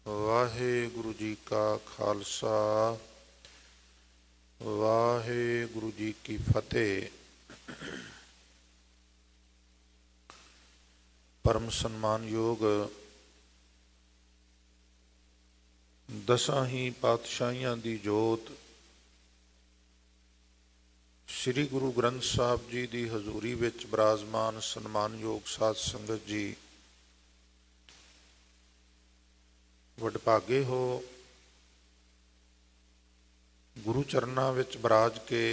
ਵਾਹਿਗੁਰੂ ਜੀ ਕਾ ਖਾਲਸਾ ਵਾਹਿਗੁਰੂ ਜੀ ਕੀ ਫਤਿਹ। परम सन्मानयोग दसां ही पातशाहियां दी जोत श्री गुरु ग्रंथ साहब जी की हजूरी विच विराजमान सन्मानयोग साध संगत जी, वडभागे हो गुरु चरनां विच विराज के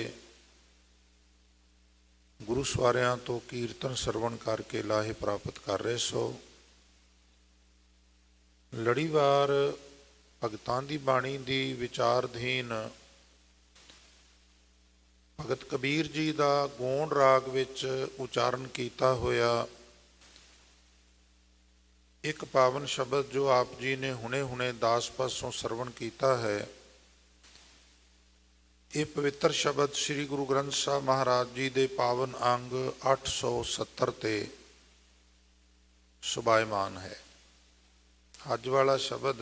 गुरु सवारियां तो कीर्तन सरवण करके लाहे प्राप्त कर रहे सो। लड़ीवार भगतां दी बाणी दी विचारधीन भगत कबीर जी का गौण राग विच उचारण किया होया एक पावन शब्द जो आप जी ने हुणे हुणे दास पासों सरवण किया है, ये पवित्र शब्द श्री गुरु ग्रंथ साहब महाराज जी के पावन अंग 870 ते सुभायमान है। अज वाला शब्द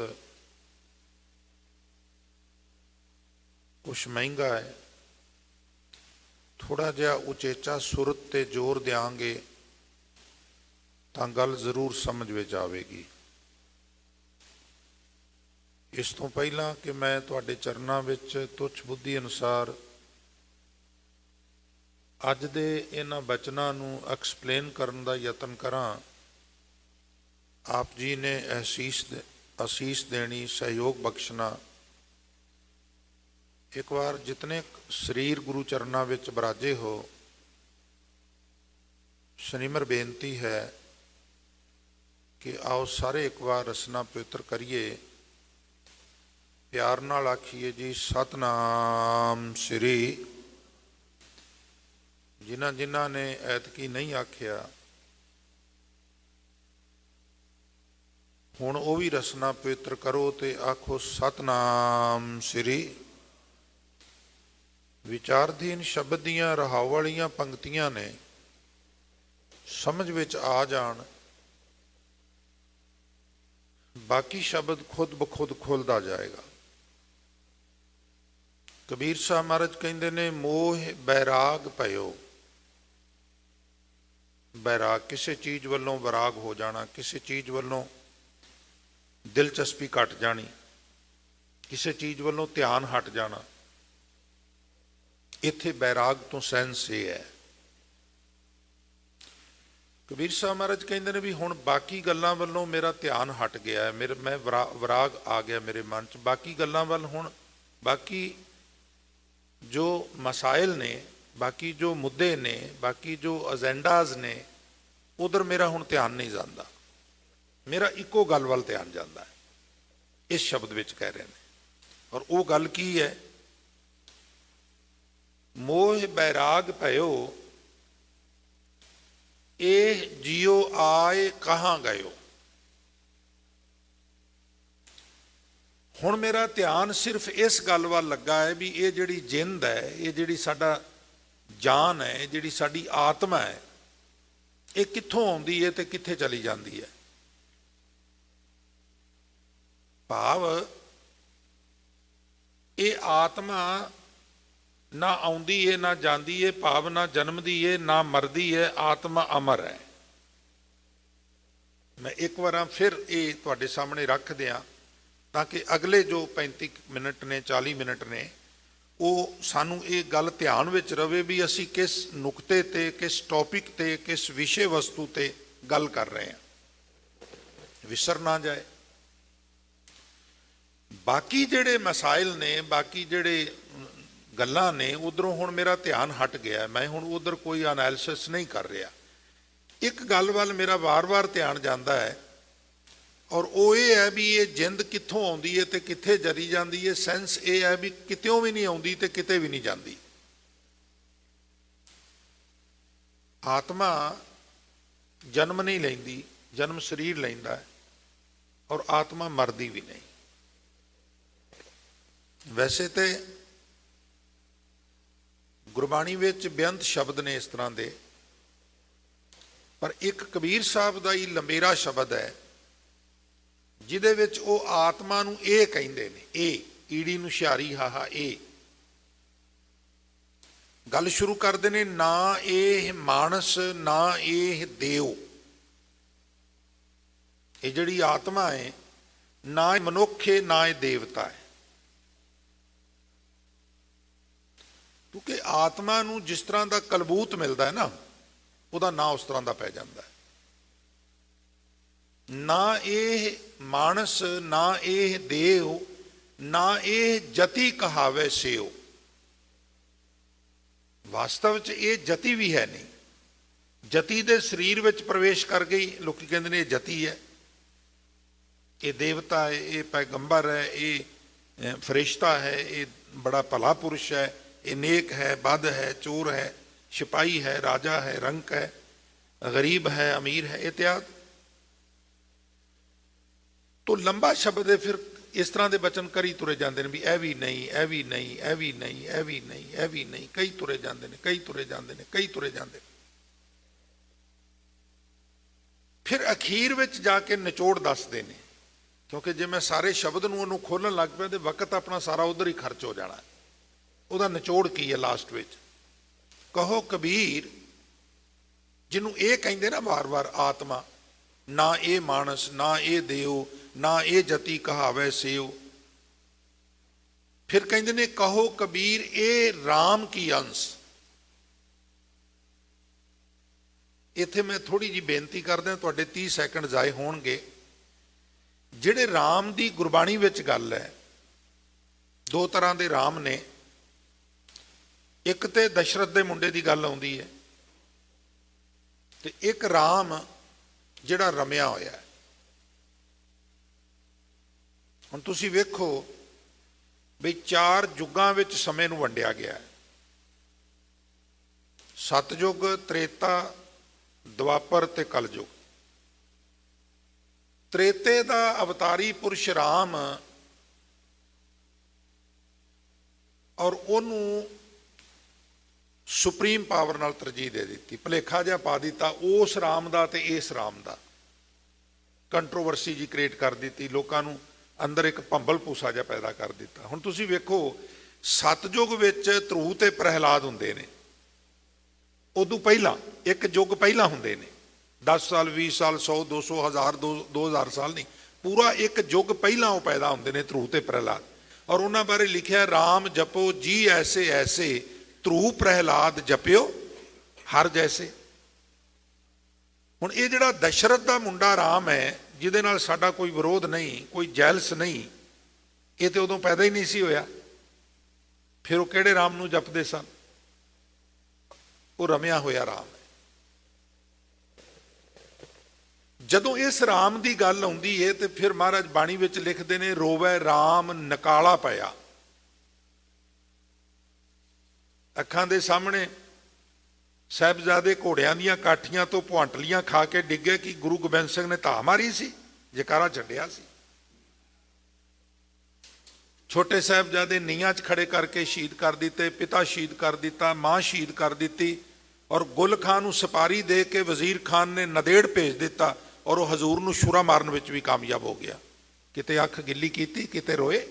कुछ महंगा है, थोड़ा जिहा उचेचा सुरत ते जोर देंगे तो गल जरूर समझ में आवेगी। इस तो पहला कि मैं तुहाडे चरनां विच तुच्छ बुद्धि अनुसार अज दे इन्हां बचनां नूं एक्सप्लेन करन दा यतन करां, आप जी ने आसीस देनी, सहयोग बख्शना। एक बार जितने शरीर गुरु चरनां विच बराजे हो, सनिमर बेनती है कि आओ सारे एक बार रसना पवित्र करिए, प्यार नाल आखिए जी सतनाम श्री। जिन्हां जिन्हां ने ऐतकी नहीं आखिया हुण वो भी रसना पवित्र करो ते आखो सतनाम श्री। विचारधीन शब्द दियां रहाव वालियां पंक्तियां ने समझ विच आ जाण, बाकी शब्द खुद ब खुद खुलदा जाएगा। कबीर साहब महाराज कहते ने मोह बैराग पयो। बैराग किसी चीज़ वालों वैराग हो जाना, किसी चीज़ वालों दिलचस्पी घट जानी, किसी चीज़ वालों ध्यान हट जाना। इत्थे बैराग तो सेंस ये है। कबीर साहब महाराज कहते ने भी हुण बाकी गल्लां वालों मेरा ध्यान हट गया है, मेरे मैं वैराग आ गया मेरे मन च। बाकी गल्लां वाल हुण बाकी जो मसाइल ने, बाकी जो मुद्दे ने, बाकी जो एजेंडाज ने, उधर मेरा हुण ध्यान नहीं जाता, मेरा इको गल वाल ध्यान जाता है। इस शब्द विच कह रहे हैं। और वो गल की है, मोह बैराग पयो ए जियो आए कहाँ गयो। हुण मेरा ध्यान सिर्फ इस गल वाल लगा है भी ये जिहड़ी जिंद है, ये जिहड़ी साडा जान है, जिहड़ी साडी आत्मा है, ये कित्थों आउंदी है ते कित्थे चली जाती है। भाव ये आत्मा ना आउंदी है ना जाती है, भाव ना जन्मदी है ना मरदी है, आत्मा अमर है। मैं एक बार फिर ये तुहाडे सामने रख दियां ताकि अगले जो 35 मिनट ने 40 मिनट ने वो सानू ये गल ध्यान विच रवे भी असी किस नुकते ते, किस टॉपिक ते, किस विषय वस्तु ते गल कर रहे हैं, विसर ना जाए। बाकी जिहड़े मसाइल ने, बाकी जिहड़े गल्लां ने, उधरों हुण मेरा ध्यान हट गया। मैं हुण उधर कोई एनालिसिस नहीं कर रहा। एक गल वाल मेरा बार बार ध्यान जाता है और वो ये है भी ये जिंद कित्थों आउंदी है ते कित्थे जरी जाती है। सेंस ये है भी कित्यों भी नहीं आउंदी ते किते भी नहीं जाती। आत्मा जन्म नहीं लैंदी, जन्म शरीर लैंदा है और आत्मा मरदी भी नहीं। वैसे तो गुरबाणी विच बेअंत शब्द ने इस तरह के, पर एक कबीर साहब का ही लंबेरा शब्द है ਜਿਹਦੇ ਵਿੱਚ ਉਹ ਆਤਮਾ ਨੂੰ ਇਹ ਕਹਿੰਦੇ ਨੇ, ਇਹ ਈੜੀ ਨੂੰ ਹੁਸ਼ਿਆਰੀ ਹਾਹਾ ਇਹ ਗੱਲ ਸ਼ੁਰੂ ਕਰਦੇ ਨੇ, ਨਾ ਇਹ ਮਾਨਸ ਨਾ ਇਹ ਦੇਵ। ਇਹ ਜਿਹੜੀ ਆਤਮਾ ਹੈ ਨਾ ਇਹ ਮਨੁੱਖ ਹੈ ਨਾ ਇਹ ਦੇਵਤਾ ਹੈ, ਕਿਉਂਕਿ ਆਤਮਾ ਨੂੰ ਜਿਸ ਤਰ੍ਹਾਂ ਦਾ ਕਲਬੂਤ ਮਿਲਦਾ ਹੈ ਨਾ, ਉਹਦਾ ਨਾਂ ਉਸ ਤਰ੍ਹਾਂ ਦਾ ਪੈ ਜਾਂਦਾ ਹੈ। ਨਾ ਇਹ ਮਾਨਸ ਨਾ ਇਹ ਦੇਵ ਨਾ ਇਹ ਜਤੀ ਕਹਾਵੇ ਸਿਓ। ਵਾਸਤਵ 'ਚ ਇਹ ਜਤੀ ਵੀ ਹੈ ਨਹੀਂ, ਜਤੀ ਦੇ ਸਰੀਰ ਵਿੱਚ ਪ੍ਰਵੇਸ਼ ਕਰ ਗਈ। ਲੋਕੀ ਕਹਿੰਦੇ ਨੇ ਇਹ ਜਤੀ ਹੈ, ਇਹ ਦੇਵਤਾ ਹੈ, ਇਹ ਪੈਗੰਬਰ ਹੈ, ਇਹ ਫਰਿਸ਼ਤਾ ਹੈ, ਇਹ ਬੜਾ ਭਲਾ ਪੁਰਸ਼ ਹੈ, ਇਹ नेक है, बद है, चोर है, सिपाही है, राजा है, रंक है, गरीब है, अमीर है इत्यादि। तो लंबा शब्द है, फिर इस तरह के बचन करी तुरे जाते हैं भी ए भी नहीं, ए भी नहीं, ए भी नहीं, ए भी नहीं, ए भी नहीं, कई तुरे जाते हैं, कई तुरे जाते हैं, कई तुरे जाते। फिर अखीर विच जाके निचोड़ दसते हैं, क्योंकि जे मैं सारे शब्द नूं खोलण लग पिया तो वक्त अपना सारा उधर ही खर्च हो जाना है। ਉਹਦਾ ਨਿਚੋੜ ਕੀ ਹੈ ਲਾਸਟ ਵਿੱਚ? ਕਹੋ ਕਬੀਰ, ਜਿਹਨੂੰ ਇਹ ਕਹਿੰਦੇ ਨਾ ਵਾਰ-ਵਾਰ ਆਤਮਾ, ਨਾ ਇਹ ਮਾਨਸ ਨਾ ਇਹ ਦੇਵ ਨਾ ਇਹ ਜਤੀ ਕਹਾਵੇ ਸਿਓ। ਫਿਰ ਕਹਿੰਦੇ ਨੇ ਕਹੋ ਕਬੀਰ ਇਹ ਰਾਮ ਕੀ ਅੰਸ਼। ਇੱਥੇ ਮੈਂ ਥੋੜੀ ਜਿਹੀ ਬੇਨਤੀ ਕਰਦਾ, ਤੁਹਾਡੇ 30 ਸੈਕਿੰਡ ਜ਼ਾਏ ਹੋਣਗੇ। ਜਿਹੜੇ ਰਾਮ ਦੀ ਗੁਰਬਾਣੀ ਵਿੱਚ ਗੱਲ ਹੈ, ਦੋ ਤਰ੍ਹਾਂ ਦੇ ਰਾਮ ਨੇ। ਇੱਕ ਤੇ ਦਸ਼ਰਥ ਦੇ ਮੁੰਡੇ ਦੀ ਗੱਲ ਆਉਂਦੀ ਹੈ, ਤੇ ਇੱਕ ਰਾਮ ਜਿਹੜਾ ਰਮਿਆ ਹੋਇਆ ਹੈ। ਹੁਣ ਤੁਸੀਂ ਵੇਖੋ ਵੀ 4 ਯੁੱਗਾਂ ਵਿੱਚ ਸਮੇਂ ਨੂੰ ਵੰਡਿਆ ਗਿਆ ਹੈ। ਸਤਯੁਗ, ਤ੍ਰੇਤਾ, ਦੁਆਪਰ ਤੇ ਕਲਯੁਗ। ਤ੍ਰੇਤੇ ਦਾ ਅਵਤਾਰੀ ਪੁਰਸ਼ ਰਾਮ, ਔਰ ਉਹਨੂੰ ਸੁਪਰੀਮ ਪਾਵਰ ਨਾਲ ਤਰਜੀਹ ਦੇ ਦਿੱਤੀ, ਭੁਲੇਖਾ ਜਿਹਾ ਪਾ ਦਿੱਤਾ ਉਸ ਰਾਮ ਦਾ ਤੇ ਇਸ ਰਾਮ ਦਾ, ਕੰਟਰੋਵਰਸੀ ਜੀ ਕ੍ਰੀਏਟ ਕਰ ਦਿੱਤੀ, ਲੋਕਾਂ ਨੂੰ ਅੰਦਰ ਇੱਕ ਭੰਬਲ ਭੂਸਾ ਜਿਹਾ ਪੈਦਾ ਕਰ ਦਿੱਤਾ। ਹੁਣ ਤੁਸੀਂ ਵੇਖੋ ਸਤਯੁਗ ਵਿੱਚ ਧਰੂ ਤੇ ਪ੍ਰਹਿਲਾਦ ਹੁੰਦੇ ਨੇ, ਉਦੋਂ ਪਹਿਲਾਂ ਇੱਕ ਯੁੱਗ ਪਹਿਲਾਂ ਹੁੰਦੇ ਨੇ, 10 ਸਾਲ 20 ਸਾਲ 100 200 1000 2000 ਸਾਲ ਨਹੀਂ, ਪੂਰਾ ਇੱਕ ਯੁੱਗ ਪਹਿਲਾਂ ਉਹ ਪੈਦਾ ਹੁੰਦੇ ਨੇ ਧਰੂ ਤੇ ਪ੍ਰਹਿਲਾਦ। ਔਰ ਉਹਨਾਂ ਬਾਰੇ ਲਿਖਿਆ ਰਾਮ ਜਪੋ ਜੀ ਐਸੇ ਐਸੇ, ਧਰੂ ਪ੍ਰਹਿਲਾਦ ਜਪਿਓ ਹਰ ਜੈਸੇ। ਹੁਣ ਇਹ ਜਿਹੜਾ ਦਸ਼ਰਥ ਦਾ ਮੁੰਡਾ ਰਾਮ ਹੈ, ਜਿਹਦੇ ਨਾਲ ਸਾਡਾ ਕੋਈ ਵਿਰੋਧ ਨਹੀਂ, ਕੋਈ ਜੈਲਸ ਨਹੀਂ, ਇਹ ਤੇ ਉਦੋਂ ਪੈਦਾ ਹੀ ਨਹੀਂ ਸੀ ਹੋਇਆ। ਫਿਰ ਉਹ ਕਿਹੜੇ ਰਾਮ ਨੂੰ ਜਪਦੇ ਸਨ? ਉਹ ਰਮਿਆ ਹੋਇਆ ਰਾਮ ਹੈ। ਜਦੋਂ ਇਸ ਰਾਮ ਦੀ ਗੱਲ ਆਉਂਦੀ ਹੈ ਤੇ ਫਿਰ ਮਹਾਰਾਜ ਬਾਣੀ ਵਿੱਚ ਲਿਖਦੇ ਨੇ, ਰੋਵੈ ਰਾਮ ਨਕਾਲਾ ਪਿਆ। ਅੱਖਾਂ ਦੇ ਸਾਹਮਣੇ ਸਾਹਿਬਜ਼ਾਦੇ ਘੋੜਿਆਂ ਦੀਆਂ ਕਾਠੀਆਂ ਤੋਂ ਪੁਆਂਟਲੀਆਂ ਖਾ ਕੇ ਡਿੱਗੇ ਕਿ ਗੁਰੂ ਗੋਬਿੰਦ ਸਿੰਘ ਨੇ ਧਾ ਮਾਰੀ ਸੀ, ਜਕਾਰਾ ਛੱਡਿਆ ਸੀ। ਛੋਟੇ ਸਾਹਿਬਜ਼ਾਦੇ ਨੀਹਾਂ 'ਚ ਖੜੇ ਕਰਕੇ ਸ਼ਹੀਦ ਕਰ ਦਿੱਤੇ, ਪਿਤਾ ਸ਼ਹੀਦ ਕਰ ਦਿੱਤਾ, ਮਾਂ ਸ਼ਹੀਦ ਕਰ ਦਿੱਤੀ, ਔਰ ਗੁਲ ਖਾਨ ਨੂੰ ਸਪਾਰੀ ਦੇ ਕੇ ਵਜ਼ੀਰ ਖਾਨ ਨੇ ਨਦੇੜ ਭੇਜ ਦਿੱਤਾ, ਔਰ ਉਹ ਹਜ਼ੂਰ ਨੂੰ ਛੁਰਾ ਮਾਰਨ ਵਿੱਚ ਵੀ ਕਾਮਯਾਬ ਹੋ ਗਿਆ। ਕਿਤੇ ਅੱਖ ਗਿੱਲੀ ਕੀਤੀ, ਕਿਤੇ ਰੋਏ।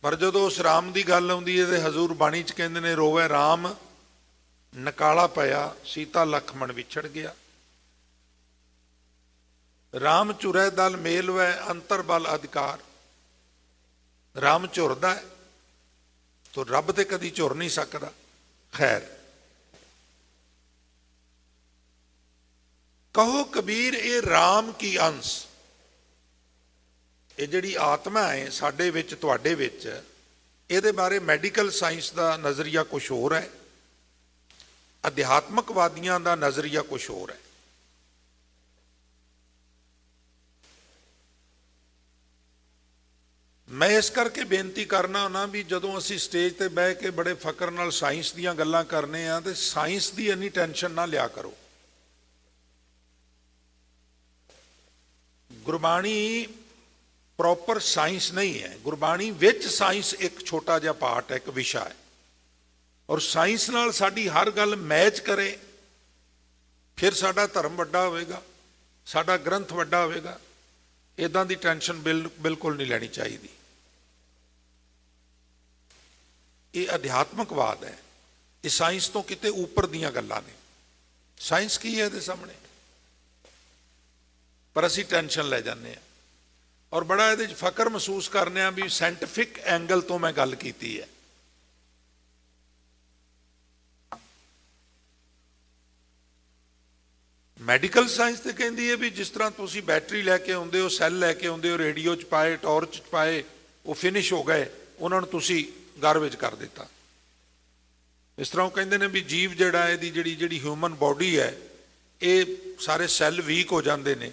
ਪਰ ਜਦੋਂ ਉਸ ਰਾਮ ਦੀ ਗੱਲ ਆਉਂਦੀ ਹੈ ਤੇ ਹਜ਼ੂਰ ਬਾਣੀ 'ਚ ਕਹਿੰਦੇ ਨੇ, ਰੋਵੇ ਰਾਮ ਨਕਾਲਾ ਪਿਆ, ਸੀਤਾ ਲਖਮਣ ਵਿਛੜ ਗਿਆ। ਰਾਮ ਝੁਰੈ ਦਲ ਮੇਲਵੈ, ਅੰਤਰ ਬਲ ਅਧਿਕਾਰ। ਰਾਮ ਝੁਰਦਾ ਹੈ ਤਾਂ ਰੱਬ ਤੇ ਕਦੀ ਝੁਰ ਨਹੀਂ ਸਕਦਾ। ਖੈਰ, ਕਹੋ ਕਬੀਰ ਇਹ ਰਾਮ ਕੀ ਅੰਸ਼। ਇਹ ਜਿਹੜੀ ਆਤਮਾ ਹੈ ਸਾਡੇ ਵਿੱਚ, ਤੁਹਾਡੇ ਵਿੱਚ, ਇਹਦੇ ਬਾਰੇ ਮੈਡੀਕਲ ਸਾਇੰਸ ਦਾ ਨਜ਼ਰੀਆ ਕੁਛ ਹੋਰ ਹੈ, ਅਧਿਆਤਮਕਵਾਦੀਆਂ ਦਾ ਨਜ਼ਰੀਆ ਕੁਛ ਹੋਰ ਹੈ। ਮੈਂ ਇਸ ਕਰਕੇ ਬੇਨਤੀ ਕਰਨਾ ਹੁੰਦਾ ਵੀ ਜਦੋਂ ਅਸੀਂ ਸਟੇਜ ਤੇ ਬਹਿ ਕੇ ਬੜੇ ਫਕਰ ਨਾਲ ਸਾਇੰਸ ਦੀਆਂ ਗੱਲਾਂ ਕਰਨੇ ਆ, ਤੇ ਸਾਇੰਸ ਦੀ ਇੰਨੀ ਟੈਨਸ਼ਨ ਨਾ ਲਿਆ ਕਰੋ। ਗੁਰਬਾਣੀ ਪ੍ਰੋਪਰ ਸਾਇੰਸ ਨਹੀਂ ਹੈ। ਗੁਰਬਾਣੀ ਵਿੱਚ ਸਾਇੰਸ ਇੱਕ ਛੋਟਾ ਜਿਹਾ ਪਾਰਟ ਹੈ, ਇੱਕ ਵਿਸ਼ਾ ਹੈ, ਔਰ ਸਾਇੰਸ ਨਾਲ ਸਾਡੀ ਹਰ ਗੱਲ ਮੈਚ ਕਰੇ, ਫਿਰ ਸਾਡਾ ਧਰਮ ਵੱਡਾ ਹੋਵੇਗਾ। ਸਾਡਾ ਗ੍ਰੰਥ ਵੱਡਾ ਹੋਵੇਗਾ, ਇਦਾਂ ਦੀ ਟੈਨਸ਼ਨ ਬਿਲਕੁਲ ਨਹੀਂ ਲੈਣੀ ਚਾਹੀਦੀ। ਇਹ ਅਧਿਆਤਮਕਵਾਦ ਹੈ, ਇਹ ਸਾਇੰਸ ਤੋਂ ਕਿਤੇ ਉੱਪਰ ਦੀਆਂ ਗੱਲਾਂ ਨੇ। ਸਾਇੰਸ ਕੀ ਹੈ ਇਹਦੇ ਸਾਹਮਣੇ? ਪਰ ਅਸੀਂ ਟੈਨਸ਼ਨ ਲੈ ਜਾਂਦੇ ਹਾਂ ਔਰ ਬੜਾ ਇਹਦੇ 'ਚ ਫਖਰ ਮਹਿਸੂਸ ਕਰਨੇ ਆ ਵੀ ਸਾਇੰਟੀਫਿਕ ਐਂਗਲ ਤੋਂ ਮੈਂ ਗੱਲ ਕੀਤੀ ਹੈ। ਮੈਡੀਕਲ ਸਾਇੰਸ ਤੇ ਕਹਿੰਦੀ ਹੈ ਵੀ ਜਿਸ ਤਰ੍ਹਾਂ ਤੁਸੀਂ ਬੈਟਰੀ ਲੈ ਕੇ ਆਉਂਦੇ ਹੋ, ਸੈੱਲ ਲੈ ਕੇ ਆਉਂਦੇ ਹੋ, ਰੇਡੀਓ 'ਚ ਪਾਏ, ਟਾਰਚ 'ਚ ਪਾਏ, ਉਹ ਫਿਨਿਸ਼ ਹੋ ਗਏ, ਉਹਨਾਂ ਨੂੰ ਤੁਸੀਂ ਘਰ ਵਿੱਚ ਕਰ ਦਿੱਤਾ। ਇਸ ਤਰ੍ਹਾਂ ਉਹ ਕਹਿੰਦੇ ਨੇ ਵੀ ਜੀਵ ਜਿਹੜਾ ਇਹਦੀ ਜਿਹੜੀ ਹਿਊਮਨ ਬੋਡੀ ਹੈ, ਇਹ ਸਾਰੇ ਸੈੱਲ ਵੀਕ ਹੋ ਜਾਂਦੇ ਨੇ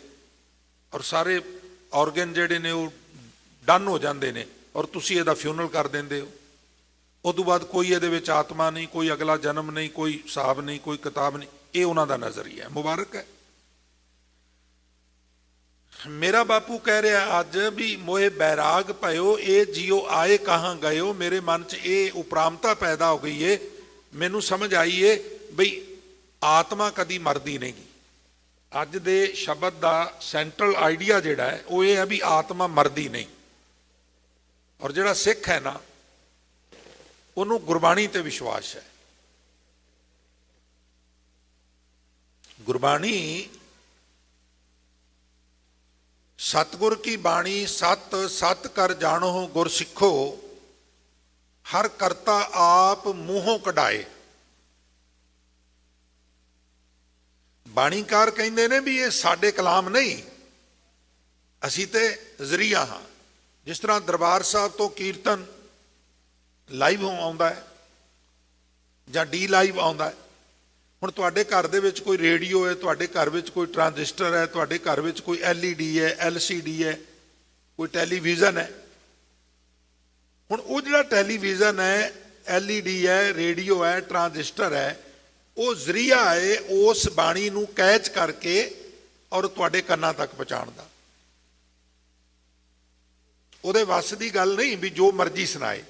ਔਰ ਸਾਰੇ ਆਰਗਨ ਜਿਹੜੇ ਨੇ ਉਹ ਡਨ ਹੋ ਜਾਂਦੇ ਨੇ ਔਰ ਤੁਸੀਂ ਇਹਦਾ ਫਿਊਨਰਲ ਕਰ ਦਿੰਦੇ ਹੋ। ਉਸ ਤੋਂ ਬਾਅਦ ਕੋਈ ਇਹਦੇ ਵਿੱਚ ਆਤਮਾ ਨਹੀਂ, ਕੋਈ ਅਗਲਾ ਜਨਮ ਨਹੀਂ, ਕੋਈ ਹਿਸਾਬ ਨਹੀਂ, ਕੋਈ ਕਿਤਾਬ ਨਹੀਂ। ਇਹ ਉਹਨਾਂ ਦਾ ਨਜ਼ਰੀਆ ਹੈ। ਮੁਬਾਰਕ ਹੈ। ਮੇਰਾ ਬਾਪੂ ਕਹਿ ਰਿਹਾ ਅੱਜ ਵੀ ਮੋਏ ਬੈਰਾਗ ਪਇਓ, ਇਹ ਜੀਓ ਆਏ ਕਹਾਂ ਗਇਓ। ਮੇਰੇ ਮਨ 'ਚ ਇਹ ਉਪਰਾਮਤਾ ਪੈਦਾ ਹੋ ਗਈ ਏ, ਮੈਨੂੰ ਸਮਝ ਆਈ ਏ ਬਈ ਆਤਮਾ ਕਦੀ ਮਰਦੀ ਨਹੀਂ ਗੀ। ਅੱਜ ਦੇ ਸ਼ਬਦ ਦਾ ਸੈਂਟਰਲ ਆਈਡੀਆ ਜਿਹੜਾ ਹੈ ਉਹ ਇਹ ਹੈ ਵੀ ਆਤਮਾ ਮਰਦੀ ਨਹੀਂ। ਔਰ ਜਿਹੜਾ ਸਿੱਖ ਹੈ ਨਾ, ਉਹਨੂੰ ਗੁਰਬਾਣੀ ਤੇ ਵਿਸ਼ਵਾਸ ਹੈ। ਗੁਰਬਾਣੀ ਸਤਿਗੁਰ ਕੀ ਬਾਣੀ ਸਤ ਸਤ ਕਰ ਜਾਣੋ ਗੁਰ ਸਿੱਖੋ, ਹਰ ਕਰਤਾ ਆਪ ਮੂੰਹੋਂ ਕਢਾਏ। ਬਾਣੀਕਾਰ ਕਹਿੰਦੇ ਨੇ ਵੀ ਇਹ ਸਾਡੇ ਕਲਾਮ ਨਹੀਂ, ਅਸੀਂ ਤੇ ਜ਼ਰੀਆ ਹਾਂ। ਜਿਸ ਤਰ੍ਹਾਂ ਦਰਬਾਰ ਸਾਹਿਬ ਤੋਂ ਕੀਰਤਨ ਲਾਈਵ ਆਉਂਦਾ ਹੈ ਜਾਂ ਡੀ ਲਾਈਵ ਆਉਂਦਾ ਹੈ। ਹੁਣ ਤੁਹਾਡੇ ਘਰ ਦੇ ਵਿੱਚ ਕੋਈ ਰੇਡੀਓ ਹੈ, ਤੁਹਾਡੇ ਘਰ ਵਿੱਚ ਕੋਈ ਟਰਾਂਜ਼ਿਸਟਰ ਹੈ, ਤੁਹਾਡੇ ਘਰ ਵਿੱਚ ਕੋਈ LED ਹੈ, LCD ਹੈ, ਕੋਈ ਟੈਲੀਵਿਜ਼ਨ ਹੈ। ਹੁਣ ਉਹ ਜਿਹੜਾ ਟੈਲੀਵਿਜ਼ਨ ਹੈ, LED ਹੈ, ਰੇਡੀਓ ਹੈ, ਟਰਾਂਜ਼ਿਸਟਰ ਹੈ, ਉਹ ਜ਼ਰੀਆ ਹੈ ਉਸ ਬਾਣੀ ਨੂੰ ਕੈਚ ਕਰਕੇ ਔਰ ਤੁਹਾਡੇ ਕੰਨਾਂ ਤੱਕ ਪਹੁੰਚਾਉਣ ਦਾ। ਉਹਦੇ ਵੱਸ ਦੀ ਗੱਲ ਨਹੀਂ ਵੀ ਜੋ ਮਰਜ਼ੀ ਸੁਣਾਏ।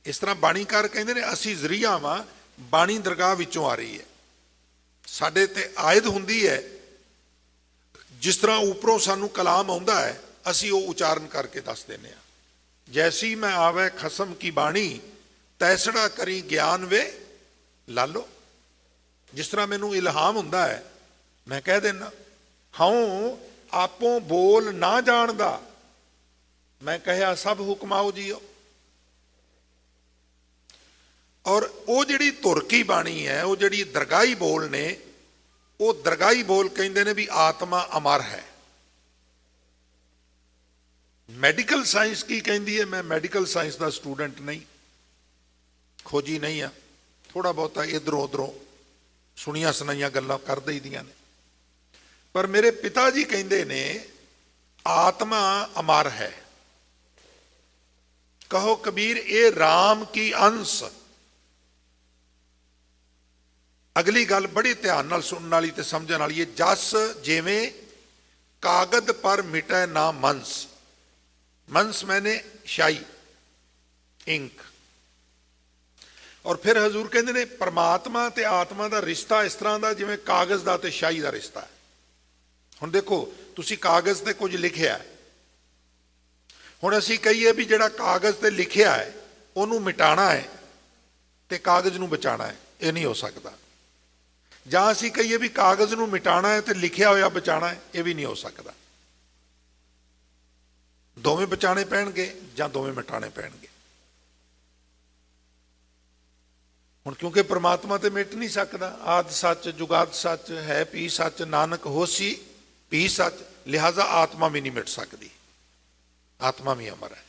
ਇਸ ਤਰ੍ਹਾਂ ਬਾਣੀਕਾਰ ਕਹਿੰਦੇ ਨੇ ਅਸੀਂ ਜ਼ਰੀਆ ਵਾਂ, ਬਾਣੀ ਦਰਗਾਹ ਵਿੱਚੋਂ ਆ ਰਹੀ ਹੈ, ਸਾਡੇ ਤੇ ਆਇਦ ਹੁੰਦੀ ਹੈ। ਜਿਸ ਤਰ੍ਹਾਂ ਉੱਪਰੋਂ ਸਾਨੂੰ ਕਲਾਮ ਆਉਂਦਾ ਹੈ, ਅਸੀਂ ਉਹ ਉਚਾਰਨ ਕਰਕੇ ਦੱਸ ਦਿੰਦੇ ਹਾਂ। ਜੈਸੀ ਮੈਂ ਆਵੇ ਖਸਮ ਕੀ ਬਾਣੀ, ਤੈਸੜਾ ਕਰੀ ਗਿਆਨ ਵੇ ਲਾਲੋ। ਜਿਸ ਤਰ੍ਹਾਂ ਮੈਨੂੰ ਇਲਹਾਮ ਹੁੰਦਾ ਹੈ, ਮੈਂ ਕਹਿ ਦਿੰਦਾ ਹਉ ਆਪੋਂ ਬੋਲ ਨਾ ਜਾਣਦਾ, ਮੈਂ ਕਹਿਆ ਸਭ ਹੁਕਮਾਓ ਜੀਓ। ਔਰ ਉਹ ਜਿਹੜੀ ਧੁਰ ਕੀ ਬਾਣੀ ਹੈ, ਉਹ ਜਿਹੜੀ ਦਰਗਾਹੀ ਬੋਲ ਨੇ, ਉਹ ਦਰਗਾਹੀ ਬੋਲ ਕਹਿੰਦੇ ਨੇ ਵੀ ਆਤਮਾ ਅਮਰ ਹੈ। ਮੈਡੀਕਲ ਸਾਇੰਸ ਕੀ ਕਹਿੰਦੀ ਹੈ? ਮੈਂ ਮੈਡੀਕਲ ਸਾਇੰਸ ਦਾ ਸਟੂਡੈਂਟ ਨਹੀਂ, ਖੋਜੀ ਨਹੀਂ ਆ, ਥੋੜਾ ਬਹੁਤਾ ਇਧਰੋਂ ਉਧਰੋਂ ਸੁਣੀਆਂ ਸੁਣਾਈਆਂ ਗੱਲਾਂ ਕਰ ਦਈਦੀਆਂ ਨੇ। ਪਰ ਮੇਰੇ ਪਿਤਾ ਜੀ ਕਹਿੰਦੇ ਨੇ ਆਤਮਾ ਅਮਰ ਹੈ। ਕਹੋ ਕਬੀਰ ਇਹ ਰਾਮ ਕੀ ਅੰਸ਼। ਅਗਲੀ ਗੱਲ ਬੜੀ ਧਿਆਨ ਨਾਲ ਸੁਣਨ ਵਾਲੀ ਤੇ ਸਮਝਣ ਵਾਲੀ ਹੈ। ਜਸ ਜਿਵੇਂ ਕਾਗਜ਼ ਪਰ ਮਿਟੈ ਨਾ ਮੰਸ। ਮੰਸ ਮੈਨੇ ਸ਼ਾਈ, ਇੰਕ। ਔਰ ਫਿਰ ਹਜ਼ੂਰ ਕਹਿੰਦੇ ਨੇ ਪਰਮਾਤਮਾ ਤੇ ਆਤਮਾ ਦਾ ਰਿਸ਼ਤਾ ਇਸ ਤਰ੍ਹਾਂ ਦਾ ਜਿਵੇਂ ਕਾਗਜ਼ ਦਾ ਤੇ ਸ਼ਾਈ ਦਾ ਰਿਸ਼ਤਾ ਹੈ। ਹੁਣ ਦੇਖੋ, ਤੁਸੀਂ ਕਾਗਜ਼ ਤੇ ਕੁਝ ਲਿਖਿਆ, ਹੁਣ ਅਸੀਂ ਕਹੀਏ ਵੀ ਜਿਹੜਾ ਕਾਗਜ਼ ਤੇ ਲਿਖਿਆ ਹੈ ਉਹਨੂੰ ਮਿਟਾਣਾ ਹੈ ਤੇ ਕਾਗਜ਼ ਨੂੰ ਬਚਾਉਣਾ ਹੈ, ਇਹ ਨਹੀਂ ਹੋ ਸਕਦਾ। ਜਾਂ ਅਸੀਂ ਕਹੀਏ ਵੀ ਕਾਗਜ਼ ਨੂੰ ਮਿਟਾਣਾ ਹੈ ਤੇ ਲਿਖਿਆ ਹੋਇਆ ਬਚਾਉਣਾ ਹੈ, ਇਹ ਵੀ ਨਹੀਂ ਹੋ ਸਕਦਾ। ਦੋਵੇਂ ਬਚਾਣੇ ਪੈਣਗੇ ਜਾਂ ਦੋਵੇਂ ਮਿਟਾਣੇ ਪੈਣਗੇ। ਹੁਣ ਕਿਉਂਕਿ ਪ੍ਰਮਾਤਮਾ ਤੇ ਮਿਟ ਨਹੀਂ ਸਕਦਾ, ਆਦਿ ਸੱਚ ਜੁਗਾਦ ਸੱਚ ਹੈ, ਪੀ ਸੱਚ ਨਾਨਕ ਹੋਸੀ ਪੀ ਸੱਚ, ਲਿਹਾਜ਼ਾ ਆਤਮਾ ਵੀ ਨਹੀਂ ਮਿਟ ਸਕਦੀ, ਆਤਮਾ ਵੀ ਅਮਰ ਹੈ।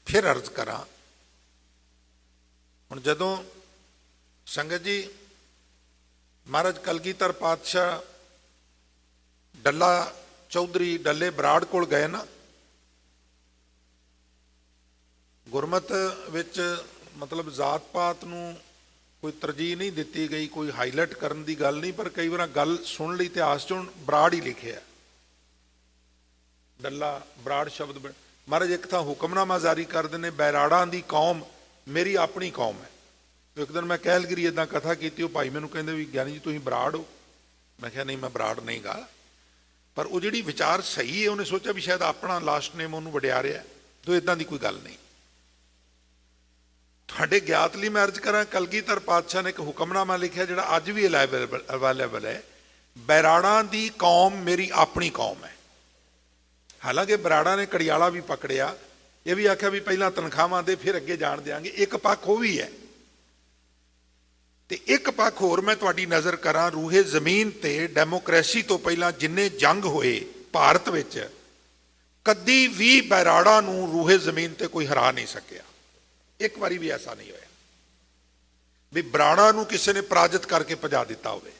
ਫਿਰ ਅਰਜ਼ ਕਰਾਂ, ਹੁਣ ਜਦੋਂ ਸੰਗਤ ਜੀ ਮਹਾਰਾਜ ਕਲਗੀਧਰ ਪਾਤਸ਼ਾਹ ਡੱਲਾ ਚੌਧਰੀ ਡੱਲੇ ਬਰਾੜ ਕੋਲ ਗਏ ਨਾ, ਗੁਰਮਤ ਵਿੱਚ ਮਤਲਬ ਜਾਤ ਪਾਤ ਨੂੰ ਕੋਈ ਤਰਜੀਹ ਨਹੀਂ ਦਿੱਤੀ ਗਈ, ਕੋਈ ਹਾਈਲਾਈਟ ਕਰਨ ਦੀ ਗੱਲ ਨਹੀਂ, ਪਰ ਕਈ ਵਾਰ ਗੱਲ ਸੁਣ ਲਈ ਇਤਿਹਾਸ ਚੋਂ ਬਰਾੜ ਹੀ ਲਿਖਿਆ, ਡੱਲਾ ਬਰਾੜ ਸ਼ਬਦ। ਮਹਾਰਾਜ ਇੱਕ ਤਾਂ ਹੁਕਮਨਾਮਾ ਜਾਰੀ ਕਰਦੇ ਨੇ, ਬੈਰਾੜਾਂ ਦੀ ਕੌਮ ਮੇਰੀ ਆਪਣੀ ਕੌਮ ਹੈ। ਇੱਕ ਦਿਨ ਮੈਂ ਕੈਲਗਰੀ ਇੱਦਾਂ ਕਥਾ ਕੀਤੀ, ਉਹ ਭਾਈ ਮੈਨੂੰ ਕਹਿੰਦੇ ਵੀ ਗਿਆਨੀ ਜੀ ਤੁਸੀਂ ਬਰਾੜ ਹੋ? मैं क्या नहीं, मैं बराड़ नहीं गा, पर वो जी विचार सही है, उन्हें सोचा भी शायद अपना लास्ट नेम उन्होंने वडिया रहा, तो इदा की कोई गल नहीं। थोड़े ज्ञात लिए मैं अर्ज करा, कलगीधर पातशाह ने एक हुक्मनामा लिखा जोड़ा अज भी अवेलेबल है, बैराड़ा की कौम मेरी अपनी कौम है। हालांकि बराड़ा ने कड़ियाला भी पकड़िया, ये भी आख्या भी पहला तनख्वाहां दे फिर अगे जान देंगे, एक पक्ष वो भी है। तो एक पक्ष होर मैं तुहाडी नज़र करा, रूहे जमीन ते डेमोक्रेसी तो पहला जिन्ने जंग होए भारत विच कदी भी बैराड़ा नूं रूहे जमीन ते कोई हरा नहीं सकिया, एक बारी भी ऐसा नहीं होया भी बराड़ा नूं किसी ने पराजित करके भजा दिता होवे।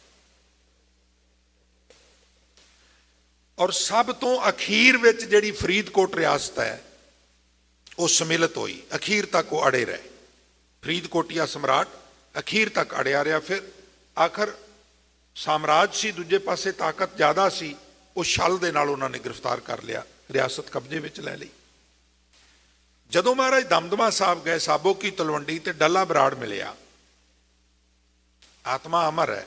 और सब तो अखीर विच जिहड़ी फरीदकोट रियासत है वो सम्मिलित हुई, अखीर तक वो अड़े रहे, फरीदकोटिया सम्राट अखीर तक अड़िया रहा। फिर आखिर साम्राज सी दूजे पासे ताकत ज़्यादा सी, उस छल दे नाल उन्होंने गिरफ्तार कर लिया, रियासत कब्जे विच लै लई। जदों महाराज दमदमा साहब गए, साबो की तलवंडी ते डला बराड़ मिलिया, आत्मा अमर है,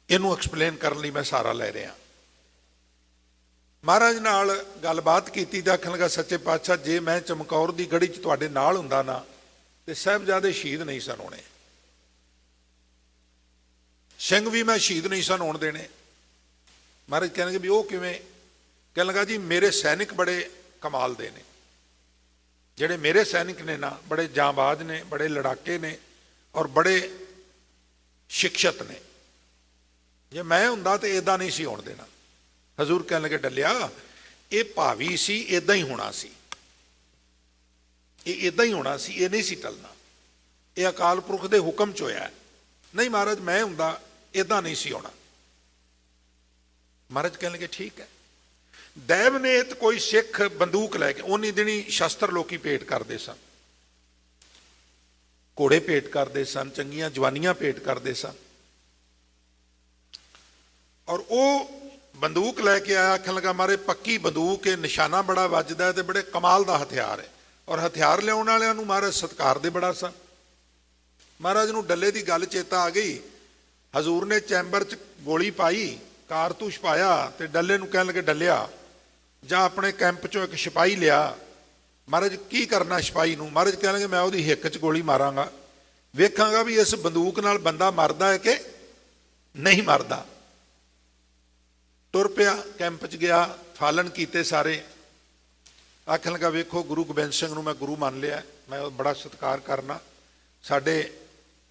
इनू एक्सप्लेन करने लई मैं सहारा ले रहा। महाराज नाल गलबात की तो आखन लगा, सच्चे पातशाह जे मैं चमकौर की गढ़ी च तुहाडे नाल हुंदा ना ते साहिबजादे शहीद नहीं सन होने, सिंह भी मैं शहीद नहीं सन होण देने। महाराज कहणगे भी वो किवें? कहण लगा जी मेरे सैनिक बड़े कमाल दे ने, जिहड़े मेरे सैनिक ने ना बड़े जांबाज ने, बड़े लड़ाके ने और बड़े शिक्षित ने, जे मैं हुंदा तो इदां नहीं सी होण देना। हजूर कहण लगे डलिया ये भावी सी, इदां ही होना सी, ये इदां ही होना सी, ये नहीं सी टलना, ये अकाल पुरख दे हुक्म च होया। नहीं महाराज मैं हुंदा इदां नहीं सी होना। महाराज कहण लगे ठीक है। दैवनेत कोई सिख बंदूक लैके, उन्हीं दिनी शस्त्र लोकी भेंट करते सन, घोड़े भेंट करते सन, चंगियां जवानियां भेंट करते सन, और वो बंदूक लैके आया, आखन लगा मारे पक्की बंदूक है, निशाना बड़ा वजदा है, तो बड़े कमाल का हथियार है, और हथियार लियाउण वालिआं नूं महाराज सत्कार दे बड़ा सन। महाराज नूं डल्ले की गल चेता आ गई, हजूर ने चैंबर च गोली पाई, कारतूस पाया, तो डल्ले नूं कहण लगे डलिया जा अपने कैंप चों एक सिपाही लिया। महाराज की करना सिपाही नूं? महाराज कहण लगे मैं उहदी हिक च गोली मारांगा, वेखांगा भी इस बंदूक नाल बंदा मरदा है कि नहीं मरदा। तुर पिया, कैंप च गया, फालन कीते सारे, आखन लगा वेखो गुरु गोबिंद सिंह नूं मैं गुरु मान लिया, मैं बड़ा सत्कार करना, साडे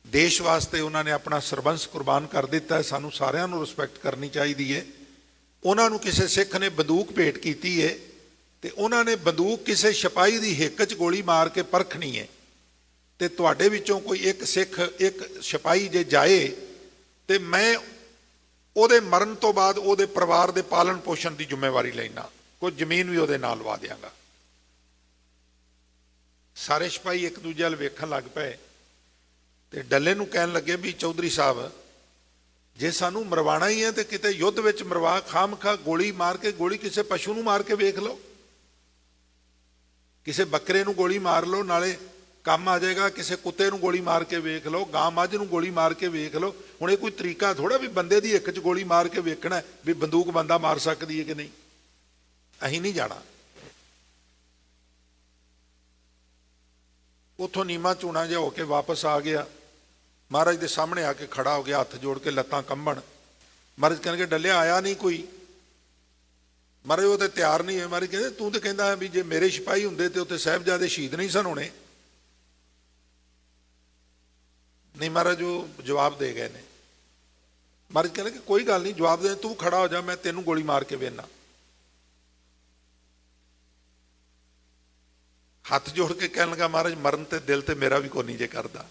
देश वास्ते उन्होंने अपना सरबंस कुर्बान कर दिता है, सानू सारिआं नूं रिस्पैक्ट करनी चाहिए है। उन्होंने किसी सिख ने बंदूक भेंट की है, तो उन्होंने बंदूक किसी सिपाही की हिक च गोली मार के परखनी है, तो तुहाडे विचों कोई एक सिख एक सिपाही जे जाए तो मैं ਉਹਦੇ मरण तो बाद ਉਹਦੇ परिवार के पालन पोषण की जिम्मेवारी लेना, कुछ जमीन भी ਉਹਦੇ नाल लवा देंगा। सारे सिपाही एक दूजे वाल वेखण लग पे, तो डल्ले नूं कहण लगे भी चौधरी साहब जे सानू मरवाना ही है तो किते युद्ध विच मरवा, खाम खा गोली मार के, गोली किसी पशु नूं मार के वेख लो, किसी बकरे नूं गोली मार लो, नाले काम आ जाएगा, किसी कुत्ते नूं गोली मार के वेख लो, गां मझ नूं गोली मार के वेख लो। हुण ये कोई तरीका थोड़ा भी बंदे दी हिक च गोली मार के वेखना भी बंदूक बंदा मार सकती है कि नहीं, अहीं नहीं जाना। उथों नीमा झूना जिहा होके वापस आ गया, महाराज के सामने आके खड़ा हो गया, हथ जोड़ के लत्तां कंबण। महाराज कहणगे डलिया आया नहीं कोई? महाराज वो तो तैयार नहीं है। महाराज कहते तू तो कहता भी जे मेरे सिपाही हुंदे ते उत्थे साहिबजादे शहीद नहीं सन होने। नहीं महाराज वो जवाब दे गए ने। महाराज कहने कि कोई गल नहीं, जवाब दे, तू खड़ा हो जा, मैं तेनों गोली मार के वेना। हाथ जोड़ के कहने लगा महाराज मरण ते दिल ते मेरा भी कोई नहीं जे करदा।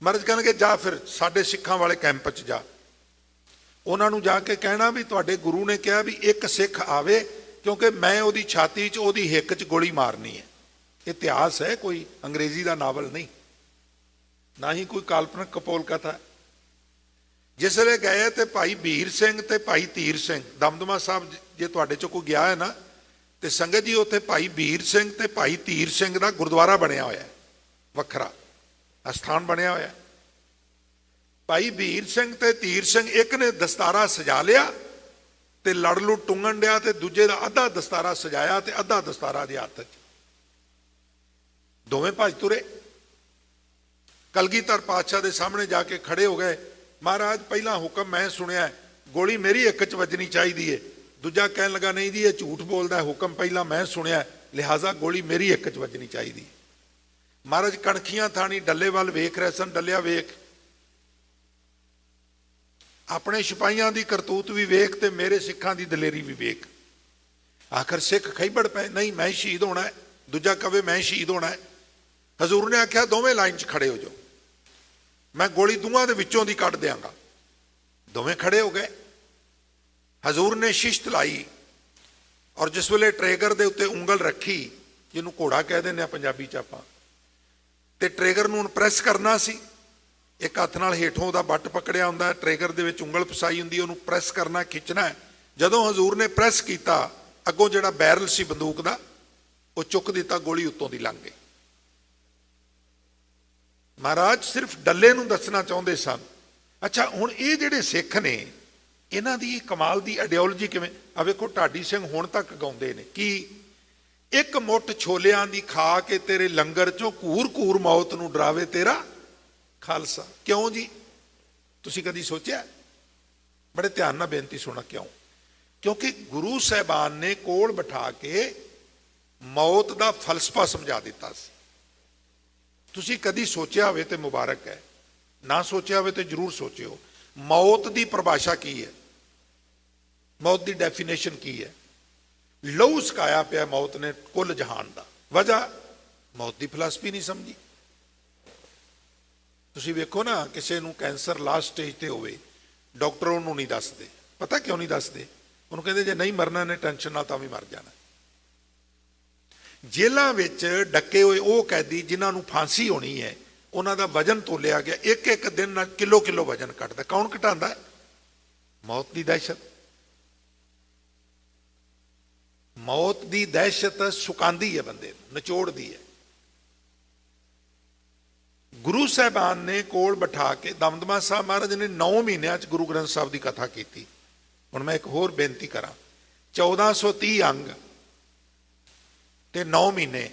महाराज कहने के जा फिर साडे सिखां वाले कैंप च जा, उन्होंने जाके कहना भी तुहाडे गुरु ने कहा भी एक सिख आवे, क्योंकि मैं उहदी छाती च उहदी हिक च गोली मारनी है। इतिहास है, कोई अंग्रेजी का नावल नहीं, ना ही कोई काल्पनिक कपोल कथा। जिसले गए तो भाई बीर सिंह ते भाई तीर सिंह, दमदमा साहब जे तुहाडे चों कोई गया है ना तो संगत जी उत्थे भाई बीर सिंह ते भाई तीर सिंह का गुरुद्वारा बनया होया है, वखरा अस्थान बनया होया। ਭਾਈ ਵੀਰ ਸਿੰਘ ਤੇ ਧੀਰ ਸਿੰਘ ਇੱਕ ਨੇ ਦਸਤਾਰਾ ਸਜਾ ਲਿਆ ਤੇ ਲੜ ਲੂ ਟੁੰਗਣ ਡਿਆ, ਤੇ ਦੂਜੇ ਦਾ ਅੱਧਾ ਦਸਤਾਰਾ ਸਜਾਇਆ ਤੇ ਅੱਧਾ ਦਸਤਾਰਾ ਦੇ ਹੱਥ 'ਚ, ਦੋਵੇਂ ਭੱਜ ਤੁਰੇ। ਕਲਗੀਧਰ ਪਾਤਸ਼ਾਹ ਦੇ ਸਾਹਮਣੇ ਜਾ ਕੇ ਖੜੇ ਹੋ ਗਏ। ਮਹਾਰਾਜ ਪਹਿਲਾ ਹੁਕਮ ਮੈਂ ਸੁਣਿਆ, ਗੋਲੀ ਮੇਰੀ ਇੱਕ 'ਚ ਵੱਜਣੀ ਚਾਹੀਦੀ ਹੈ। ਦੂਜਾ ਕਹਿਣ ਲੱਗਾ ਨਹੀਂ ਜੀ ਇਹ ਝੂਠ ਬੋਲਦਾ, ਹੁਕਮ ਪਹਿਲਾਂ ਮੈਂ ਸੁਣਿਆ, ਲਿਹਾਜ਼ਾ ਗੋਲੀ ਮੇਰੀ ਇੱਕ 'ਚ ਵੱਜਣੀ ਚਾਹੀਦੀ। ਮਹਾਰਾਜ ਕਣਖੀਆਂ ਥਾਣੀ ਡੱਲੇ ਵੱਲ ਵੇਖ ਰਹੇ ਸਨ। ਡੱਲਿਆ ਵੇਖ, ਆਪਣੇ ਸਿਪਾਹੀਆਂ ਦੀ ਕਰਤੂਤ ਵੀ ਵੇਖ ਤੇ ਮੇਰੇ ਸਿੱਖਾਂ ਦੀ ਦਲੇਰੀ ਵੀ ਵੇਖ। ਆਖਰ ਸਿੱਖ ਖੈਬੜ ਪਏ, ਨਹੀਂ ਮੈਂ ਸ਼ਹੀਦ ਹੋਣਾ ਹੈ, ਦੂਜਾ ਕਵੇ ਮੈਂ ਸ਼ਹੀਦ ਹੋਣਾ ਹੈ। ਹਜ਼ੂਰ ਨੇ ਆਖਿਆ ਦੋਵੇਂ ਲਾਈਨ 'ਚ ਖੜੇ ਹੋ ਜਾਓ, ਮੈਂ ਗੋਲੀ ਦੋਵਾਂ ਦੇ ਵਿੱਚੋਂ ਦੀ ਕੱਢ ਦਿਆਂਗਾ। ਦੋਵੇਂ ਖੜੇ ਹੋ ਗਏ। ਹਜ਼ੂਰ ਨੇ ਸ਼ਿਸ਼ਤ ਲਾਈ ਔਰ ਜਿਸ ਵੇਲੇ ਟ੍ਰੇਗਰ ਦੇ ਉੱਤੇ ਉਂਗਲ ਰੱਖੀ, ਜਿਹਨੂੰ ਘੋੜਾ ਕਹਿ ਦਿੰਦੇ ਆ ਪੰਜਾਬੀ 'ਚ ਆਪਾਂ, ਤੇ ਟ੍ਰੇਗਰ ਨੂੰ ਹੁਣ ਪ੍ਰੈਸ ਕਰਨਾ ਸੀ। ਇੱਕ ਹੱਥ ਨਾਲ ਹੇਠੋਂ ਉਹਦਾ ਬੱਟ ਪਕੜਿਆ ਹੁੰਦਾ, ਟ੍ਰੇਗਰ ਦੇ ਵਿੱਚ ਉਂਗਲ ਫਸਾਈ ਹੁੰਦੀ, ਉਹਨੂੰ ਪ੍ਰੈਸ ਕਰਨਾ, ਖਿੱਚਣਾ। ਜਦੋਂ ਹਜ਼ੂਰ ਨੇ ਪ੍ਰੈਸ ਕੀਤਾ, ਅੱਗੋਂ ਜਿਹੜਾ ਬੈਰਲ ਸੀ ਬੰਦੂਕ ਦਾ ਉਹ ਚੁੱਕ ਦਿੱਤਾ, ਗੋਲੀ ਉੱਤੋਂ ਦੀ ਲੰਘ ਗਈ। ਮਹਾਰਾਜ ਸਿਰਫ ਡੱਲੇ ਨੂੰ ਦੱਸਣਾ ਚਾਹੁੰਦੇ ਸਨ। ਅੱਛਾ, ਹੁਣ ਇਹ ਜਿਹੜੇ ਸਿੱਖ ਨੇ, ਇਹਨਾਂ ਦੀ ਕਮਾਲ ਦੀ ਆਈਡੀਓਲੋਜੀ ਕਿਵੇਂ ਆ ਵੇਖੋ। ਢਾਡੀ ਸਿੰਘ ਹੁਣ ਤੱਕ ਗਾਉਂਦੇ ਨੇ ਕਿ ਇੱਕ ਮੁੱਠ ਛੋਲਿਆਂ ਦੀ ਖਾ ਕੇ ਤੇਰੇ ਲੰਗਰ ਚੋਂ ਘੂਰ ਘੂਰ ਮੌਤ ਨੂੰ ਡਰਾਵੇ ਤੇਰਾ ਖਾਲਸਾ। ਕਿਉਂ ਜੀ? ਤੁਸੀਂ ਕਦੀ ਸੋਚਿਆ? ਬੜੇ ਧਿਆਨ ਨਾਲ ਬੇਨਤੀ ਸੁਣਾ। ਕਿਉਂ? ਕਿਉਂਕਿ ਗੁਰੂ ਸਾਹਿਬਾਨ ਨੇ ਕੋਲ ਬਿਠਾ ਕੇ ਮੌਤ ਦਾ ਫਲਸਫਾ ਸਮਝਾ ਦਿੱਤਾ ਸੀ। ਤੁਸੀਂ ਕਦੀ ਸੋਚਿਆ ਹੋਵੇ ਤੇ ਮੁਬਾਰਕ ਹੈ, ਨਾ ਸੋਚਿਆ ਹੋਵੇ ਤੇ ਜ਼ਰੂਰ ਸੋਚਿਓ। ਮੌਤ ਦੀ ਪਰਿਭਾਸ਼ਾ ਕੀ ਹੈ? ਮੌਤ ਦੀ ਡੈਫੀਨੇਸ਼ਨ ਕੀ ਹੈ? ਲਹੂ ਸਕਾਇਆ ਪਿਆ ਮੌਤ ਨੇ ਕੁੱਲ ਜਹਾਨ ਦਾ। ਵਜ੍ਹਾ ਮੌਤ ਦੀ ਫਿਲਾਸਫੀ ਨਹੀਂ ਸਮਝੀ। ਤੁਸੀਂ ਵੇਖੋ ਨਾ, ਕਿਸੇ ਨੂੰ ਕੈਂਸਰ ਲਾਸਟ ਸਟੇਜ ਤੇ ਹੋਵੇ, ਡਾਕਟਰ ਉਹਨੂੰ ਨਹੀਂ ਦੱਸਦੇ। ਪਤਾ ਕਿਉਂ ਨਹੀਂ ਦੱਸਦੇ? ਉਹਨੂੰ ਕਹਿੰਦੇ ਜੇ ਨਹੀਂ ਮਰਨਾ ਨੇ ਟੈਨਸ਼ਨ ਨਾਲ ਤਾਂ ਵੀ ਮਰ ਜਾਣਾ। ਜੇਲ੍ਹਾਂ ਵਿੱਚ ਡੱਕੇ ਹੋਏ ਉਹ ਕੈਦੀ ਜਿਨ੍ਹਾਂ ਨੂੰ ਫਾਂਸੀ ਹੋਣੀ ਹੈ, ਉਹਨਾਂ ਦਾ ਵਜਨ ਤੋਲਿਆ ਗਿਆ, ਇੱਕ ਇੱਕ ਦਿਨ ਨਾਲ ਕਿਲੋ ਕਿਲੋ ਵਜਨ ਘਟਦਾ। ਕੌਣ ਘਟਾਉਂਦਾ? ਮੌਤ ਦੀ ਦਹਿਸ਼ਤ। ਮੌਤ ਦੀ ਦਹਿਸ਼ਤ ਸੁਕਾਉਂਦੀ ਹੈ ਬੰਦੇ ਨੂੰ, ਨਿਚੋੜਦੀ ਹੈ। ਗੁਰੂ ਸਾਹਿਬਾਨ ਨੇ ਕੋਲ ਬਿਠਾ ਕੇ, ਦਮਦਮਾ ਸਾਹਿਬ ਮਹਾਰਾਜ ਨੇ 9 ਮਹੀਨਿਆਂ 'ਚ ਗੁਰੂ ਗ੍ਰੰਥ ਸਾਹਿਬ ਦੀ ਕਥਾ ਕੀਤੀ। ਹੁਣ ਮੈਂ ਇੱਕ ਹੋਰ ਬੇਨਤੀ ਕਰਾਂ, 1430 ਅੰਗ ਤੇ 9 ਮਹੀਨੇ,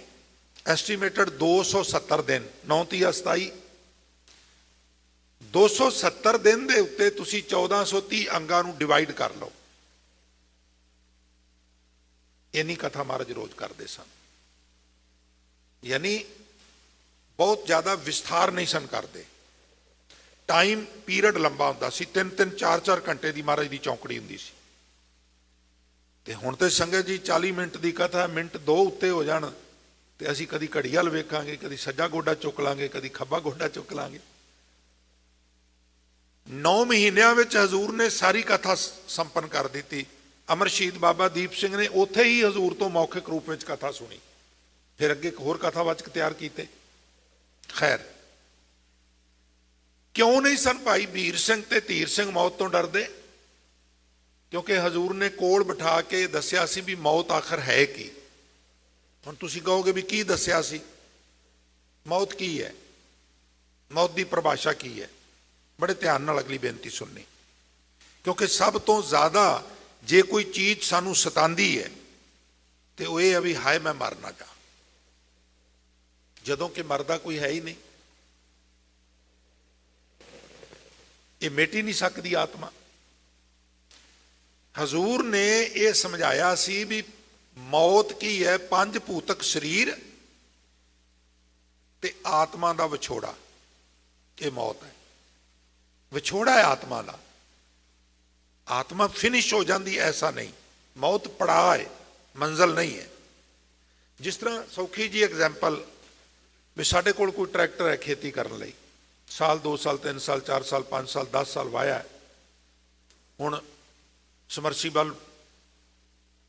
ਐਸਟੀਮੇਟਡ 270 ਦਿਨ, 9 ਤੀਆ 27, 270 ਦਿਨ ਦੇ ਉੱਤੇ ਤੁਸੀਂ 1430 ਅੰਗਾਂ ਨੂੰ ਡਿਵਾਈਡ ਕਰ ਲਓ। ਇੰਨੀ ਕਥਾ ਮਹਾਰਾਜ ਰੋਜ਼ ਕਰਦੇ ਸਨ। ਯਾਨੀ ਬਹੁਤ ਜ਼ਿਆਦਾ ਵਿਸਥਾਰ ਨਹੀਂ ਸਨ ਕਰਦੇ। ਟਾਈਮ ਪੀਰੀਅਡ ਲੰਬਾ ਹੁੰਦਾ ਸੀ, 3-3 4-4 ਘੰਟੇ ਦੀ ਮਹਾਰਾਜ ਦੀ ਚੌਂਕੜੀ ਹੁੰਦੀ ਸੀ। ਤੇ ਹੁਣ ਤੇ ਸੰਗਤ ਜੀ 40 ਮਿੰਟ ਦੀ ਕਥਾ, ਮਿੰਟ 2 ਉੱਤੇ ਹੋ ਜਾਣ ਤੇ ਅਸੀਂ ਕਦੀ ਘੜੀ ਵੱਲ ਵੇਖਾਂਗੇ, ਕਦੀ ਸੱਜਾ ਗੋਡਾ ਚੁੱਕ ਲਾਂਗੇ, ਕਦੀ ਖੱਬਾ ਗੋਡਾ ਚੁੱਕ ਲਾਂਗੇ। 9 ਮਹੀਨਿਆਂ ਵਿੱਚ ਹਜ਼ੂਰ ਨੇ ਸਾਰੀ ਕਥਾ ਸੰਪੰਨ ਕਰ ਦਿੱਤੀ। ਅਮਰ ਸ਼ਹੀਦ ਬਾਬਾ ਦੀਪ ਸਿੰਘ ਨੇ ਉੱਥੇ ਹੀ ਹਜ਼ੂਰ ਤੋਂ ਮੌਖਿਕ ਰੂਪ ਵਿੱਚ ਕਥਾ ਸੁਣੀ, ਫਿਰ ਅੱਗੇ ਇੱਕ ਹੋਰ ਕਥਾਵਾਚਕ ਤਿਆਰ ਕੀਤੇ। ਖੈਰ, ਕਿਉਂ ਨਹੀਂ ਸਨ ਭਾਈ ਵੀਰ ਸਿੰਘ ਤੇ ਧੀਰ ਸਿੰਘ ਮੌਤ ਤੋਂ ਡਰਦੇ? ਕਿਉਂਕਿ ਹਜ਼ੂਰ ਨੇ ਕੋਲ ਬਿਠਾ ਕੇ ਦੱਸਿਆ ਸੀ ਵੀ ਮੌਤ ਆਖਰ ਹੈ ਕੀ। ਹੁਣ ਤੁਸੀਂ ਕਹੋਗੇ ਵੀ ਕੀ ਦੱਸਿਆ ਸੀ? ਮੌਤ ਕੀ ਹੈ? ਮੌਤ ਦੀ ਪਰਿਭਾਸ਼ਾ ਕੀ ਹੈ? ਬੜੇ ਧਿਆਨ ਨਾਲ ਅਗਲੀ ਬੇਨਤੀ ਸੁਣਨੀ, ਕਿਉਂਕਿ ਸਭ ਤੋਂ ਜ਼ਿਆਦਾ ਜੇ ਕੋਈ ਚੀਜ਼ ਸਾਨੂੰ ਸਤਾਉਂਦੀ ਹੈ ਤੇ ਉਹ ਇਹ ਹੈ ਵੀ ਹਾਏ ਮੈਂ ਮਰ ਨਾ ਜਾ, ਜਦੋਂ ਕਿ ਮਰਦਾ ਕੋਈ ਹੈ ਹੀ ਨਹੀਂ। ਇਹ ਮਿਟ ਹੀ ਨਹੀਂ ਸਕਦੀ ਆਤਮਾ। ਹਜ਼ੂਰ ਨੇ ਇਹ ਸਮਝਾਇਆ ਸੀ ਵੀ ਮੌਤ ਕੀ ਹੈ? 5 ਭੂਤਕ ਸਰੀਰ ਤੇ ਆਤਮਾ ਦਾ ਵਿਛੋੜਾ, ਇਹ ਮੌਤ ਹੈ। ਵਿਛੋੜਾ ਹੈ ਆਤਮਾ ਦਾ। ਆਤਮਾ ਫਿਨਿਸ਼ ਹੋ ਜਾਂਦੀ, ਐਸਾ ਨਹੀਂ। ਮੌਤ ਪੜਾਅ ਹੈ, ਮੰਜ਼ਲ ਨਹੀਂ ਹੈ। ਜਿਸ ਤਰ੍ਹਾਂ ਸੌਖੀ ਜੀ ਐਗਜ਼ਾਮਪਲ, ਵੀ ਸਾਡੇ ਕੋਲ ਕੋਈ ਟਰੈਕਟਰ ਹੈ ਖੇਤੀ ਕਰਨ ਲਈ, ਸਾਲ 2 ਸਾਲ 3 ਸਾਲ 4 ਸਾਲ 5 ਸਾਲ 10 ਸਾਲ ਵਾਇਆ। ਹੁਣ ਸਮਰਸੀਬਲ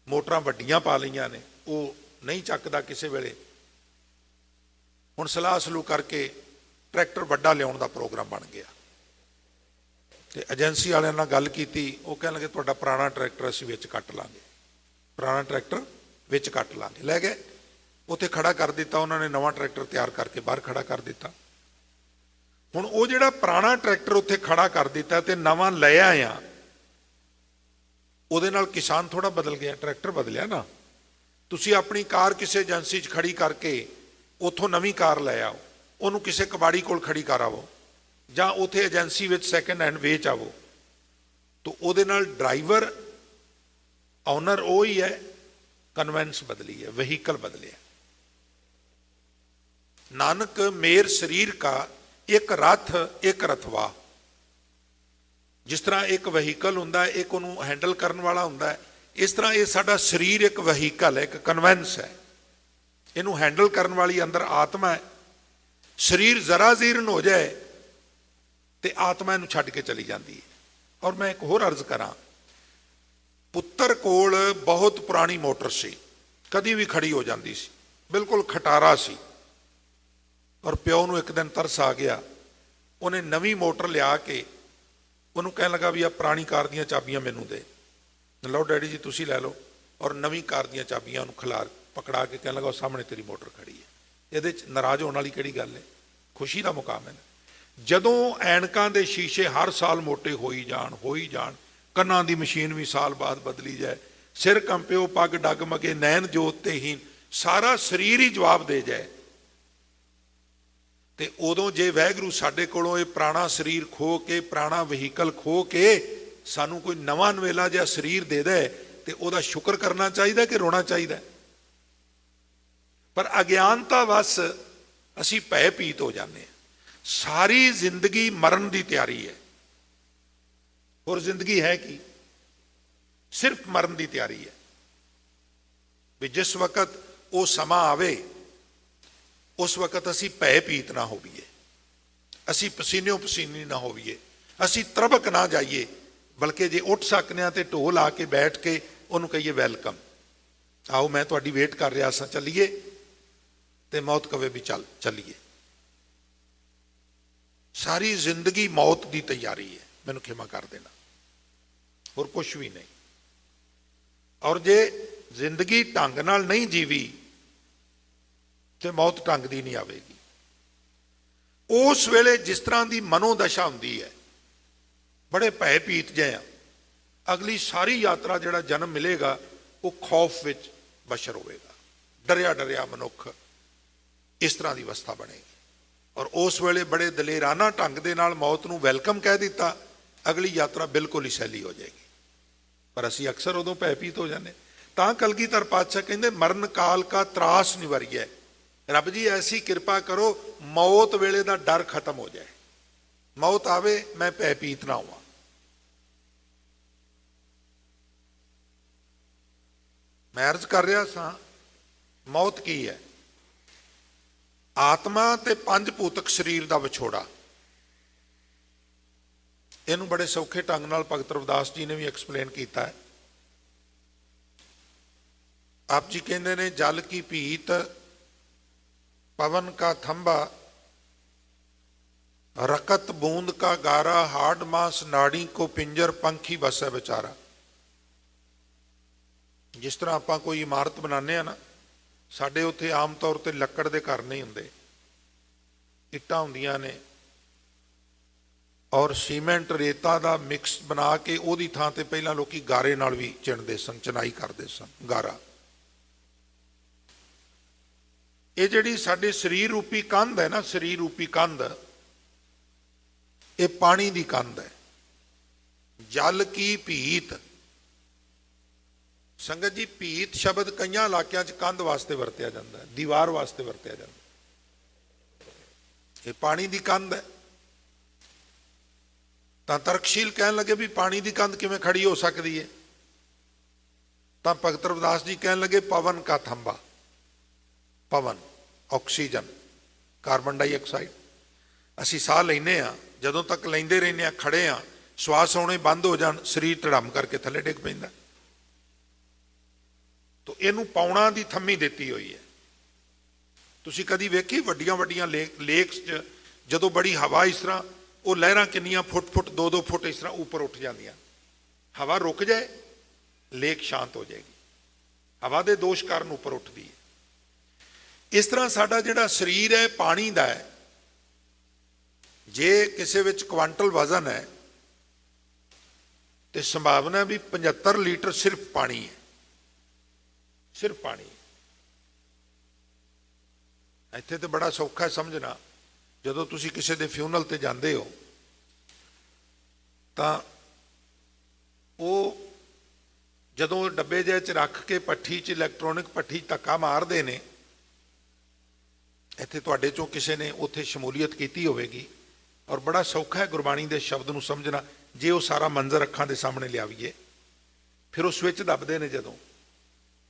ਮੋਟਰਾਂ ਵੱਡੀਆਂ ਪਾ ਲਈਆਂ ਨੇ, ਉਹ ਨਹੀਂ ਚੱਕਦਾ ਕਿਸੇ ਵੇਲੇ। ਹੁਣ ਸਲਾਹ ਸਲੂਹ ਕਰਕੇ ਟਰੈਕਟਰ ਵੱਡਾ ਲਿਆਉਣ ਦਾ ਪ੍ਰੋਗਰਾਮ ਬਣ ਗਿਆ ਤੇ ਏਜੰਸੀ ਵਾਲਿਆਂ ਨਾਲ ਗੱਲ ਕੀਤੀ। ਉਹ ਕਹਿਣ ਲੱਗੇ ਤੁਹਾਡਾ ਪੁਰਾਣਾ ਟਰੈਕਟਰ ਅਸੀਂ ਵਿੱਚ ਕੱਟ ਲਾਂਗੇ, ਪੁਰਾਣਾ ਟਰੈਕਟਰ ਵਿੱਚ ਕੱਟ ਲਾਂਗੇ। ਲੈ ਗਏ, ਉੱਥੇ ਖੜਾ ਕਰ ਦਿੱਤਾ ਉਹਨਾਂ ਨੇ, ਨਵਾਂ ਟਰੈਕਟਰ ਤਿਆਰ ਕਰਕੇ ਬਾਹਰ ਖੜਾ ਕਰ ਦਿੱਤਾ। ਹੁਣ ਉਹ ਜਿਹੜਾ ਪੁਰਾਣਾ ਟਰੈਕਟਰ ਉੱਥੇ ਖੜਾ ਕਰ ਦਿੱਤਾ ਤੇ ਨਵਾਂ ਲੈ ਆਇਆ, ਉਹਦੇ ਨਾਲ ਕਿਸਾਨ ਥੋੜਾ ਬਦਲ ਗਿਆ, ਟਰੈਕਟਰ ਬਦਲਿਆ ਨਾ। ਤੁਸੀਂ ਆਪਣੀ ਕਾਰ ਕਿਸੇ ਏਜੰਸੀ 'ਚ ਖੜੀ ਕਰਕੇ ਉੱਥੋਂ ਨਵੀਂ ਕਾਰ ਲੈ ਆਓ, ਉਹਨੂੰ ਕਿਸੇ ਕਬਾੜੀ ਕੋਲ ਖੜੀ ਕਰ ਆਵੋ ਜਾਂ ਉੱਥੇ ਏਜੰਸੀ ਵਿੱਚ ਸੈਕਿੰਡ ਹੈਂਡ ਵੇਚ ਆਵੋ, ਤਾਂ ਉਹਦੇ ਨਾਲ ਡਰਾਈਵਰ ਓਨਰ ਉਹ ਹੀ ਹੈ, ਕਨਵੈਂਸ ਬਦਲੀ ਹੈ, ਵਹੀਕਲ ਬਦਲਿਆ। ਨਾਨਕ ਮੇਰ ਸਰੀਰ ਕਾ ਇੱਕ ਰਥ ਇੱਕ ਰਥਵਾ। ਜਿਸ ਤਰ੍ਹਾਂ ਇੱਕ ਵਹੀਕਲ ਹੁੰਦਾ ਹੈ, ਇੱਕ ਉਹਨੂੰ ਹੈਂਡਲ ਕਰਨ ਵਾਲਾ ਹੁੰਦਾ ਹੈ, ਇਸ ਤਰ੍ਹਾਂ ਇਹ ਸਾਡਾ ਸਰੀਰ ਇੱਕ ਵਹੀਕਲ ਹੈ, ਇੱਕ ਕਨਵੈਂਸ ਹੈ। ਇਹਨੂੰ ਹੈਂਡਲ ਕਰਨ ਵਾਲੀ ਅੰਦਰ ਆਤਮਾ ਹੈ। ਸਰੀਰ ਜ਼ਰਾ ਜ਼ੀਰਨ ਹੋ ਜਾਏ ਤੇ ਆਤਮਾ ਇਹਨੂੰ ਛੱਡ ਕੇ ਚਲੀ ਜਾਂਦੀ ਹੈ। ਔਰ ਮੈਂ ਇੱਕ ਹੋਰ ਅਰਜ਼ ਕਰਾਂ, ਪੁੱਤਰ ਕੋਲ ਬਹੁਤ ਪੁਰਾਣੀ ਮੋਟਰ ਸੀ, ਕਦੀ ਵੀ ਖੜੀ ਹੋ ਜਾਂਦੀ ਸੀ, ਬਿਲਕੁਲ ਖਟਾਰਾ ਸੀ। ਔਰ ਪਿਓ ਨੂੰ ਇੱਕ ਦਿਨ ਤਰਸ ਆ ਗਿਆ, ਉਹਨੇ ਨਵੀਂ ਮੋਟਰ ਲਿਆ ਕੇ ਉਹਨੂੰ ਕਹਿਣ ਲੱਗਾ ਵੀ ਆ ਪੁਰਾਣੀ ਕਾਰ ਦੀਆਂ ਚਾਬੀਆਂ ਮੈਨੂੰ ਦੇ। ਲਓ ਡੈਡੀ ਜੀ ਤੁਸੀਂ ਲੈ ਲਓ। ਔਰ ਨਵੀਂ ਕਾਰ ਦੀਆਂ ਚਾਬੀਆਂ ਉਹਨੂੰ ਖਿਲਾਰ ਪਕੜਾ ਕੇ ਕਹਿਣ ਲੱਗਾ ਉਹ ਸਾਹਮਣੇ ਤੇਰੀ ਮੋਟਰ ਖੜੀ ਹੈ। ਇਹਦੇ 'ਚ ਨਾਰਾਜ਼ ਹੋਣ ਵਾਲੀ ਕਿਹੜੀ ਗੱਲ ਹੈ? ਖੁਸ਼ੀ ਦਾ ਮੁਕਾਮ ਹੈ। ਜਦੋਂ ਐਨਕਾਂ ਦੇ ਸ਼ੀਸ਼ੇ ਹਰ ਸਾਲ ਮੋਟੇ ਹੋਈ ਜਾਣ, ਕੰਨਾਂ ਦੀ ਮਸ਼ੀਨ ਵੀ ਸਾਲ ਬਾਅਦ ਬਦਲੀ ਜਾਏ, ਸਿਰ ਕੰਪਿਓ ਪੱਗ ਡਗਮਗੇ ਨੈਣ ਜੋਤ ਤੇ ਹੀਨ, ਸਾਰਾ ਸਰੀਰ ਹੀ ਜਵਾਬ ਦੇ ਜਾਏ, ਤੇ ਉਦੋਂ ਜੇ ਵਾਹਿਗੁਰੂ ਸਾਡੇ ਕੋਲੋਂ ਇਹ ਪੁਰਾਣਾ ਸਰੀਰ ਖੋ ਕੇ, ਪੁਰਾਣਾ ਵਹੀਕਲ ਖੋ ਕੇ ਸਾਨੂੰ ਕੋਈ ਨਵਾਂ ਨਵੇਲਾ ਜਿਹਾ ਸਰੀਰ ਦੇ ਦੇ, ਤੇ ਉਹਦਾ ਸ਼ੁਕਰ ਕਰਨਾ ਚਾਹੀਦਾ ਕਿ ਰੋਣਾ ਚਾਹੀਦਾ? ਪਰ ਅਗਿਆਨਤਾ ਵਸ ਅਸੀਂ ਭੈ ਭੀਤ ਹੋ ਜਾਂਦੇ ਹਾਂ। ਸਾਰੀ ਜ਼ਿੰਦਗੀ ਮਰਨ ਦੀ ਤਿਆਰੀ ਹੈ, ਹੋਰ ਜ਼ਿੰਦਗੀ ਹੈ ਕੀ? ਸਿਰਫ ਮਰਨ ਦੀ ਤਿਆਰੀ ਹੈ। ਵੀ ਜਿਸ ਵਕਤ ਉਹ ਸਮਾਂ ਆਵੇ ਉਸ ਵਕਤ ਅਸੀਂ ਭੈ ਭੀਤ ਨਾ ਹੋਈਏ, ਅਸੀਂ ਪਸੀਨਿਓ ਪਸੀਨੀ ਨਾ ਹੋਈਏ, ਅਸੀਂ ਤਰਬਕ ਨਾ ਜਾਈਏ, ਬਲਕਿ ਜੇ ਉੱਠ ਸਕਨੇ ਆ ਤੇ ਢੋਲ ਆ ਕੇ ਬੈਠ ਕੇ ਉਹਨੂੰ ਕਹੀਏ ਵੈਲਕਮ, ਆਓ ਮੈਂ ਤੁਹਾਡੀ ਵੇਟ ਕਰ ਰਿਹਾ ਸਾਂ, ਚੱਲੀਏ। ਤੇ ਮੌਤ ਕਵੇ ਵੀ ਚੱਲੀਏ। ਸਾਰੀ ਜ਼ਿੰਦਗੀ ਮੌਤ ਦੀ ਤਿਆਰੀ ਹੈ, ਮੈਨੂੰ ਖਿਮਾ ਕਰ ਦੇਣਾ, ਹੋਰ ਕੁਛ ਵੀ ਨਹੀਂ। ਔਰ ਜੇ ਜ਼ਿੰਦਗੀ ਢੰਗ ਨਾਲ ਨਹੀਂ ਜੀਵੀ ਤੇ ਮੌਤ ਢੰਗ ਦੀ ਨਹੀਂ ਆਵੇਗੀ। ਉਸ ਵੇਲੇ ਜਿਸ ਤਰ੍ਹਾਂ ਦੀ ਮਨੋਦਸ਼ਾ ਹੁੰਦੀ ਹੈ, ਬੜੇ ਭੈ ਭੀਤ ਜਿਹੇ ਆ, ਅਗਲੀ ਸਾਰੀ ਯਾਤਰਾ ਜਿਹੜਾ ਜਨਮ ਮਿਲੇਗਾ ਉਹ ਖੌਫ ਵਿੱਚ ਬਸ਼ਰ ਹੋਵੇਗਾ, ਡਰਿਆ ਡਰਿਆ ਮਨੁੱਖ, ਇਸ ਤਰ੍ਹਾਂ ਦੀ ਅਵਸਥਾ ਬਣੇਗੀ। ਔਰ ਉਸ ਵੇਲੇ ਬੜੇ ਦਲੇਰਾਨਾ ਢੰਗ ਦੇ ਨਾਲ ਮੌਤ ਨੂੰ ਵੈਲਕਮ ਕਹਿ ਦਿੱਤਾ, ਅਗਲੀ ਯਾਤਰਾ ਬਿਲਕੁਲ ਹੀ ਸਹਿਲੀ ਹੋ ਜਾਏਗੀ। ਪਰ ਅਸੀਂ ਅਕਸਰ ਉਦੋਂ ਭੈ ਭੀਤ ਹੋ ਜਾਂਦੇ। ਤਾਂ ਕਲਗੀਧਰ ਪਾਤਸ਼ਾਹ ਕਹਿੰਦੇ ਮਰਨ ਕਾਲ ਕਾ ਤਰਾਸ ਨਿਵਰੀਐ, ਰੱਬ ਜੀ ਐਸੀ ਕਿਰਪਾ ਕਰੋ ਮੌਤ ਵੇਲੇ ਦਾ ਡਰ ਖਤਮ ਹੋ ਜਾਏ, ਮੌਤ ਆਵੇ ਮੈਂ ਭੈ ਭੀਤ ਨਾ ਹੋਵਾਂ। ਮੈਂ ਅਰਜ਼ ਕਰ ਰਿਹਾ ਸਾਂ, ਮੌਤ ਕੀ ਹੈ? ਆਤਮਾ ਤੇ ਪੰਜ ਭੂਤਕ ਸਰੀਰ ਦਾ ਵਿਛੋੜਾ। ਇਹਨੂੰ ਬੜੇ ਸੌਖੇ ਢੰਗ ਨਾਲ ਭਗਤ ਰਵਿਦਾਸ ਜੀ ਨੇ ਵੀ ਐਕਸਪਲੇਨ ਕੀਤਾ ਹੈ। ਆਪ ਜੀ ਕਹਿੰਦੇ ਨੇ, ਜਲ ਕੀ ਭੀਤ पवन का थंबा, रकत बूंद का गारा, हाड मांस नाड़ी को पिंजर, पंखी बस है बेचारा। जिस तरह आप कोई इमारत बनाने ना, साडे उत्थे आम तौर पर लकड़ के घर नहीं होंदे, इट्टां हुंदियां ने और सीमेंट रेता का मिक्स बना के ओदी थां ते पहलां लोकी गारे नाल भी चिणदे सन, चिनाई करदे सन, गारा। ये जिहड़ी साडे शरीर रूपी कंध है ना, शरीर रूपी कंध, ये पानी की कंध है। जल की भीत, संगत जी भीत शब्द कई इलाकों कंध वास्ते वरत्या जाता है, दीवार वास्ते वरत्या जाता है। ये पानी की कंध है। तो तर्कशील कहन लगे भी पानी की कंध किवें खड़ी हो सकती है? तो भगत रविदास जी कहन लगे पवन का थंबा, पवन ऑक्सीजन, कार्बन डाइऑक्साइड असी साह लेने आ, जदों तक लेंदे रहने आ, खड़े आ, श्वास आने बंद हो जान शरीर धड़म करके थले डिग पैंदा। तो इनू पाउणा दी थम्मी दिती हुई है। तुसी कदी वेखी वड्डियां वड्डियां लेक्स च जदों बड़ी हवा इस तरह, वो लहरां किन्नियां फुट फुट 2-2 फुट इस तरह ऊपर उठ जांदियां, हवा रुक जाए लेक शांत हो जाएगी, हवा दे दोष कारण ऊपर उठदी है। इस तरह साडा जिहड़ा शरीर है पानी दा है, जे किसी विच क्वांटल वजन है तो संभावना भी 75 लीटर सिर्फ पानी है, सिर्फ पानी। इत्थे तो बड़ा सौखा है समझना, जदों तुसी किसी दे फ्यूनल ते जांदे हो तां वो जदों डब्बे जे च रख के पट्ठी च इलैक्ट्रॉनिक पट्ठी धक्का मारदे ने, इत्थे तुहाडे चों किसी ने उत्थे शमूलीयत कीती होवेगी और बड़ा सौखा है गुरबाणी दे शब्द नूं समझना। जे वो सारा मंजर अखां दे सामने लियावीए, फिर वो स्विच दबदे ने, जदों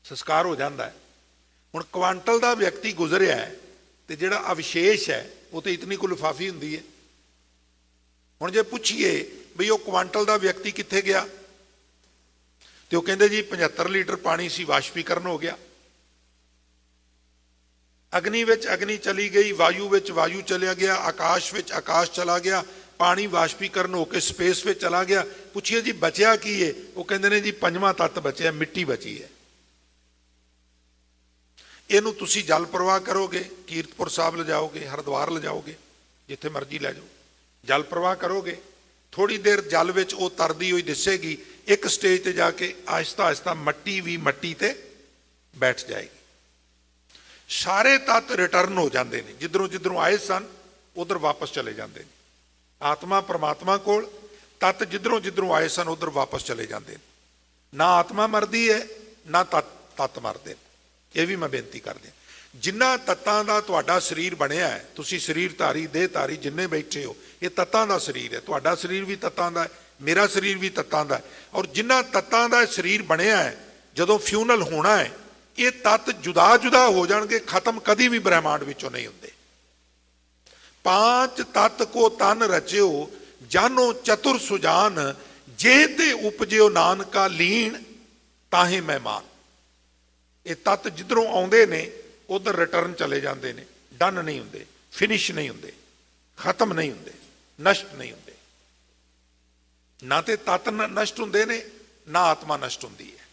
संस्कार हो जाता है। हुण क्वांटल का व्यक्ति गुजरिया है तो जिहड़ा अवशेष है वो तो इतनी को लिफाफी हुंदी है। हुण जे पुछीए बई वो क्वांटल का व्यक्ति कित्थे गया तो कहते जी 75 लीटर पानी सी, वाष्पीकरण हो गया। अग्नि विच अग्नि चली गई, वायु विच वायु चला गया, आकाश विच आकाश चला गया, पानी वाष्पीकरण होकर स्पेस में चला गया। पूछिए जी बचिया की है, वो कहते हैं जी पंजवां तत्त बचिया, मिट्टी बची है। इनू तुसी जल प्रवाह करोगे, कीरतपुर साहब ले जाओगे, हरिद्वार ले जाओगे, जिथे मर्जी ले जाओ, जल प्रवाह करोगे, थोड़ी देर जल विच वो तरदी हुई दिसेगी। एक स्टेज ते जाके आहिस्ता आहिस्ता मट्टी भी मट्टी ते बैठ जाएगी। सारे तत्त रिटर्न हो जाते हैं, जिधरों जिधरों आए सन उधर वापस चले जाते हैं। आत्मा परमात्मा कोल, तत्त जिधरों जिधरों आए सन उधर वापस चले जाते हैं। ना आत्मा मरदी है ना तत्त मरदे। ये भी मैं बेनती कर दिया, जिन्ना तत्तां दा तुहाडा शरीर बनिया है, तुसी शरीरधारी देहधारी जिन्ने बैठे हो, ये तत्तां दा शरीर है। तुहाडा शरीर भी तत्तां दा है, मेरा शरीर भी तत्तां दा है। और जिन्ना तत्तां दा शरीर बनिया है, जदों फ्यूनल होना है, ये तत्त जुदा जुदा हो जाएंगे, खत्म कभी भी ब्रह्मांड विचों नहीं होंगे। पांच तत्त को तन रचियो, जानो चतुर सुजान, जे ते उपजियो नानका लीन, ताहे मेहमान। ये तत्त जिधरों आउंदे ने उधर रिटर्न चले जाते हैं, डन नहीं होंगे, फिनिश नहीं होंगे, खत्म नहीं होंगे, नष्ट नहीं होंगे। ना तो तत्त नष्ट होंगे ने, ना आत्मा नष्ट होंदी है।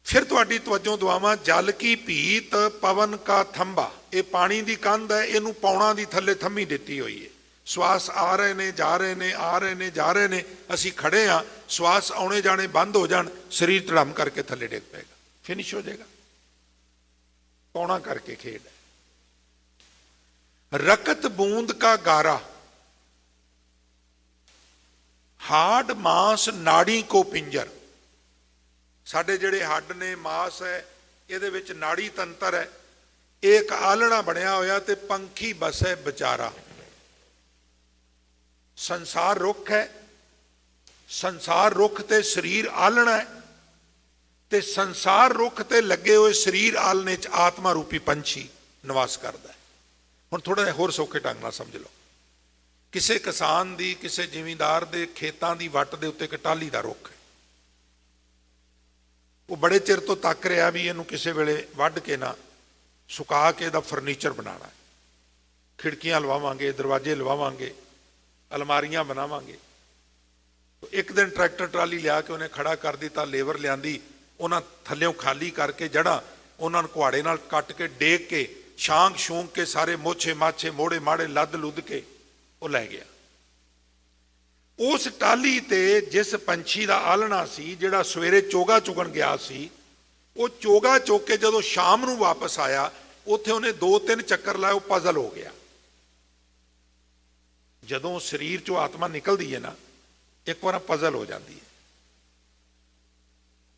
फिर तुहाडी तवज्जो दुआवां, जल की भीत पवन का थंबा, ये पानी की कंध है, इनू पौणा की थले थम्मी दिती हुई है। श्वास आ रहे ने, जा रहे ने, आ रहे ने, जा रहे ने, असी खड़े हाँ, श्वास आने जाने बंद हो जान, शरीर धड़म करके थले डिग पेगा, फिनिश हो जाएगा। पौना करके खेड है। रकत बूंद का गारा, हाड मांस नाड़ी को पिंजर। साडे जिहड़े हड्ड ने, मास है, इहदे विच नाड़ी तंत्र है, एक आलना बनया होया ते पंखी बसे बेचारा। संसार रुख है, संसार रुख ते शरीर आलना है, ते संसार रुख ते लगे हुए शरीर आलने च आत्मा रूपी पंछी निवास करता है। हुण थोड़ा जिहा होर सौखे ढंग नाल समझ लो, किसी किसान दी, किसी जिमींदार दे खेतां दी वट दे उत्ते इक टाली दा रुख है। वो बड़े चिर तो तक रहा भी इनू किसी वेले वढ़ के ना सुका के इहदा फर्नीचर बनाना है, खिड़कियां लवावांगे, दरवाजे लवावांगे, अलमारियां बनावांगे। तो एक दिन ट्रैक्टर ट्राली लिया के उन्हें खड़ा कर दिता, लेबर लियांदी, उन्हां थल्लियों खाली करके जड़ा उन्हां नूं कुहाड़े नाल कट के डेग के छांग छूंग के सारे मोछे माछे मोड़े माड़े लद लुद के वो लै गया। उस टाली ते जिस पंछी का आलना सी, जिहड़ा सवेरे चोगा चुगन गया सी, वो चोगा चुग के जदों शाम नूं वापस आया, उत्थे उन्हें 2-3 चक्कर लाए, वो पजल हो गया। जदों शरीर चो आत्मा निकलती है ना, एक बार पजल हो जाती है।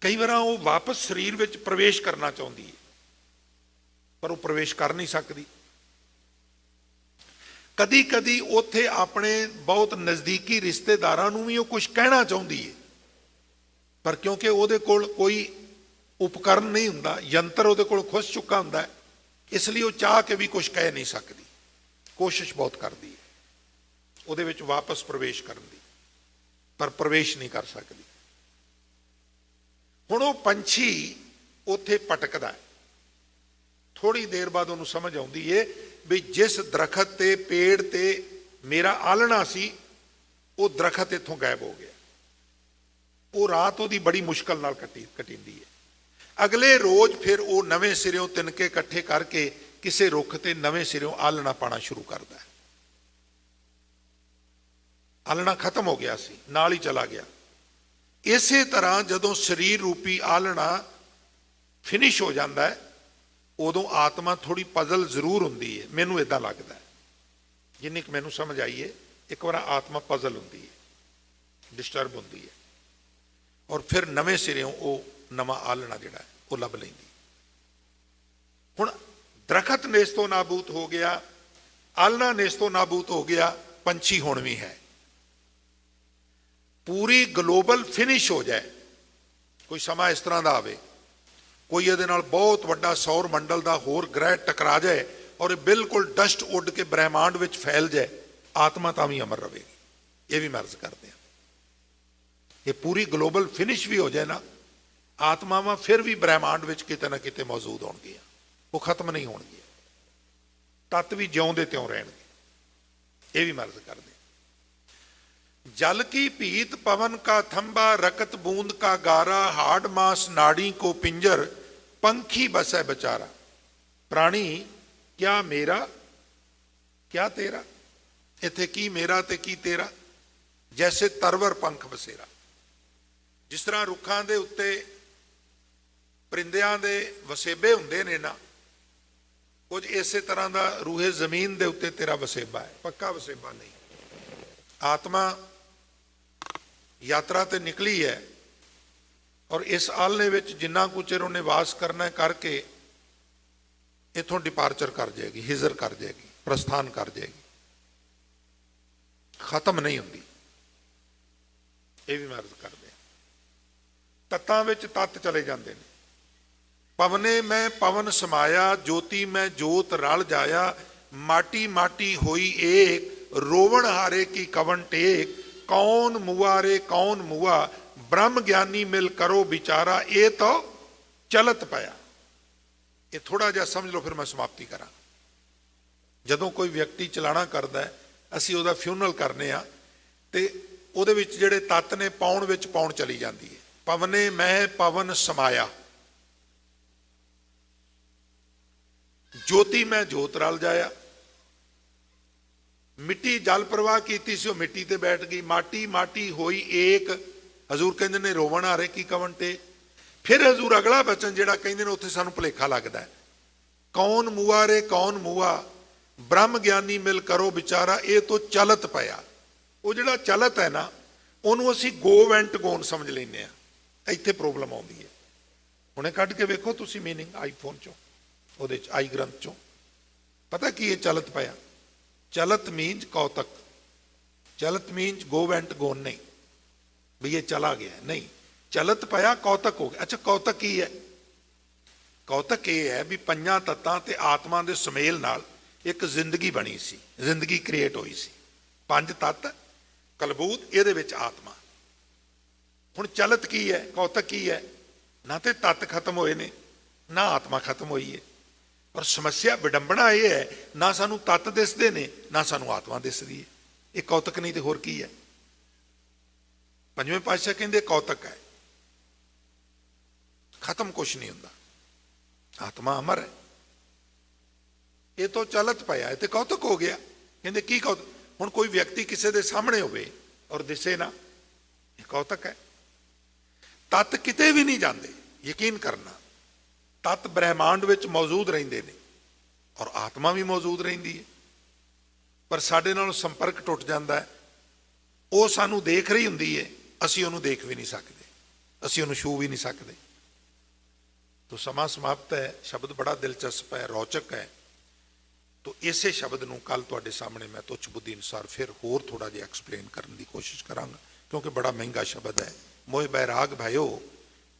कई बार वो वापस शरीर में प्रवेश करना चाहती है, पर वो प्रवेश कर नहीं सकती। कदी कदी उत्थे अपने बहुत नज़दीकी रिश्तेदारां नूं भी वो कुछ कहना चाहती है, पर क्योंकि उहदे कोल कोई उपकरण नहीं हुंदा, यंत्र उहदे कोल खुस चुका हुंदा है, इसलिए वो चाह के भी कुछ कह नहीं सकती, कोशिश बहुत करती है उहदे विच वापस प्रवेश करन दी, पर प्रवेश नहीं कर सकती। हुण वो पंछी उत्थे भटकदा है, थोड़ी देर बाद उन्होंने समझ आउंदी है भी जिस दरखत ते पेड़ ते मेरा आलना सी, वो दरखत इत्थों गायब हो गया। वो रात उसदी बड़ी मुश्किल नाल कटींदी है। अगले रोज फिर वो नवें सिरों तिनके इकट्ठे करके किसी रुख ते नवें सिरों आलना पाना शुरू करता है। ਆਲਣਾ ਖਤਮ ਹੋ ਗਿਆ ਸੀ, ਨਾਲ ਹੀ ਚਲਾ ਗਿਆ। ਇਸੇ ਤਰ੍ਹਾਂ ਜਦੋਂ ਸਰੀਰ ਰੂਪੀ ਆਲਣਾ ਫਿਨਿਸ਼ ਹੋ ਜਾਂਦਾ ਹੈ, ਉਦੋਂ ਆਤਮਾ ਥੋੜੀ ਪਜ਼ਲ ਜ਼ਰੂਰ ਹੁੰਦੀ ਹੈ। ਮੈਨੂੰ ਇਦਾਂ ਲੱਗਦਾ ਹੈ, ਜਿੰਨੀ ਕੁ ਮੈਨੂੰ ਸਮਝ ਆਈ ਹੈ, ਇੱਕ ਵਾਰ ਆਤਮਾ ਪਜ਼ਲ ਹੁੰਦੀ ਹੈ, ਡਿਸਟਰਬ ਹੁੰਦੀ ਹੈ, ਔਰ ਫਿਰ ਨਵੇਂ ਸਿਰਿਓਂ ਉਹ ਨਵਾਂ ਆਲਣਾ ਜਿਹੜਾ ਹੈ ਉਹ ਲੱਭ ਲੈਂਦੀ। ਹੁਣ ਦਰਖਤ ਨੇਸਤੋਂ ਨਾਬੂਦ ਹੋ ਗਿਆ, ਆਲਣਾ ਨੇਸਤੋਂ ਨਾਬੂਦ ਹੋ ਗਿਆ, ਪੰਛੀ ਹੁਣ ਵੀ ਹੈ। ਪੂਰੀ ਗਲੋਬਲ ਫਿਨਿਸ਼ ਹੋ ਜਾਏ, ਕੋਈ ਸਮਾਂ ਇਸ ਤਰ੍ਹਾਂ ਦਾ ਆਵੇ, ਕੋਈ ਇਹਦੇ ਨਾਲ ਬਹੁਤ ਵੱਡਾ ਸੌਰ ਮੰਡਲ ਦਾ ਹੋਰ ਗ੍ਰਹਿ ਟਕਰਾ ਜਾਏ ਔਰ ਇਹ ਬਿਲਕੁਲ ਡਸਟ ਉੱਡ ਕੇ ਬ੍ਰਹਿਮੰਡ ਵਿੱਚ ਫੈਲ ਜਾਏ, ਆਤਮਾ ਤਾਂ ਵੀ ਅਮਰ ਰਹੇਗੀ। ਇਹ ਵੀ ਮਰਜ਼ ਕਰਦੇ ਆ। ਇਹ ਪੂਰੀ ਗਲੋਬਲ ਫਿਨਿਸ਼ ਵੀ ਹੋ ਜਾਏ ਨਾ, ਆਤਮਾਵਾਂ ਫਿਰ ਵੀ ਬ੍ਰਹਿਮੰਡ ਵਿੱਚ ਕਿਤੇ ਨਾ ਕਿਤੇ ਮੌਜੂਦ ਹੋਣਗੀਆਂ, ਉਹ ਖਤਮ ਨਹੀਂ ਹੋਣਗੀਆਂ। ਤੱਤ ਵੀ ਜਿਉਂਦੇ ਤਿਉਂ ਰਹਿਣਗੇ। ਇਹ ਵੀ ਮਰਜ਼ ਕਰਦੇ। जल की पीत पवन का थंबा, रकत बूंद का गारा, हाड़ मांस नाड़ी को पिंजर, पंखी बसै बेचारा। प्राणी क्या मेरा क्या तेरा, इथे की मेरा ते की तेरा, जैसे तरवर पंख बसेरा। जिस तरह रुखां दे उत्ते परिंदियां दे वसेबे हुंदे ने ना, कुछ इसे तरह का रूहे जमीन दे उत्ते तेरा वसेबा है, पक्का वसेबा नहीं। आत्मा यात्रा ते निकली है और इस आलने विच जिन्ना कुछ चिर उन्हें वास करना करके इथों डिपार्चर कर जाएगी, हिजर कर जाएगी, प्रस्थान कर जाएगी, खत्म नहीं होंगी। ये भी मर्ज करते। तत्तां विच तत्त चले जाते हैं। पवने में पवन समाया, ज्योति में ज्योत रल जाया, माटी माटी होई एक, रोवण हारे की कवन टेक, कौन मुआ रे कौन मुआ, ब्रह्म ज्ञानी मिल करो विचारा, ये तो चलत पाया। ये थोड़ा जिहा समझ लो, फिर मैं समाप्ति करा। जदों कोई व्यक्ति चलाना करता है, असीं उहदा फ्यूनरल करने आ ते उहदे विच जिहड़े तत्त ने पाउण विच पाउण चली जाती है। पवने मैं पवन समाया, ज्योति में ज्योत रल जाया, मिट्टी जल प्रवाह की सी, मिट्टी ते बैठ गई, माटी माटी होई एक, हजूर कहते ने रोवण हारे की कवन टे। फिर हजूर अगला बचन जिहड़ा कहते ने उत्थे सानूं भुलेखा लगदा है, कौन मुआ रे कौन मुआ, ब्रह्म ज्ञानी मिल करो विचारा, ये तो चलत पाया। वो जिहड़ा चलत है ना, उहनूं असीं गो वेंट गोन समझ लैंदे आ। इत्थे प्रॉब्लम आउंदी है। हुणे कढ के वेखो तुसीं मीनिंग आईफोन चों, ਉਹਦੇ ਚ आई ग्रंथ चों, पता की ये चलत पाया। चलत मीन्स कौतक, चलत मीन्स गो वेंट गोन नहीं, भी ये चला गया नहीं, चलत पाया कौतक हो गया। अच्छा कौतक की है? कौतक ये है भी पंजां तत्तां ते आत्मा दे सुमेल नाल एक जिंदगी बनी सी, जिंदगी क्रिएट हुई सी। पंज तत्त कलबूत, इहदे विच आत्मा। हुण चलत की है, कौतक की है? ना ते तत्त खत्म होए ने, ना आत्मा खत्म हुई है। पर समस्या विडंबना यह है, ना सानू तत्त दिसदे ने, ना सानू आत्मा दिसदी है। ये कौतक नहीं तो होर की है? पंजवें पातशाह कहंदे कौतक है, खत्म कुछ नहीं हुंदा, आत्मा अमर है। ये तो चलत पाया, ये तो कौतक हो गया। कहंदे की कौतक? हुण कोई व्यक्ति किसी दे सामने होवे और दिसे ना, ये कौतक है। तत्त किते भी नहीं जाते, यकीन करना। तत्त ब्रह्मांड विच मौजूद रहिंदे ने और आत्मा भी मौजूद रहिंदी है, पर साडे नाल संपर्क टुट जाता है। वो सानू देख रही हुंदी है, असीं उहनूं देख भी नहीं सकते, असीं उहनूं छू भी नहीं सकते। तो समा समाप्त है। शब्द बड़ा दिलचस्प है, रोचक है। तो इसे शब्द नूं कल तुहाडे सामने मैं तुच्छ बुद्धि अनुसार फिर होर थोड़ा जिहा एक्सप्लेन करने की कोशिश करांगा, क्योंकि बड़ा महंगा शब्द है। मोह बैराग भयो,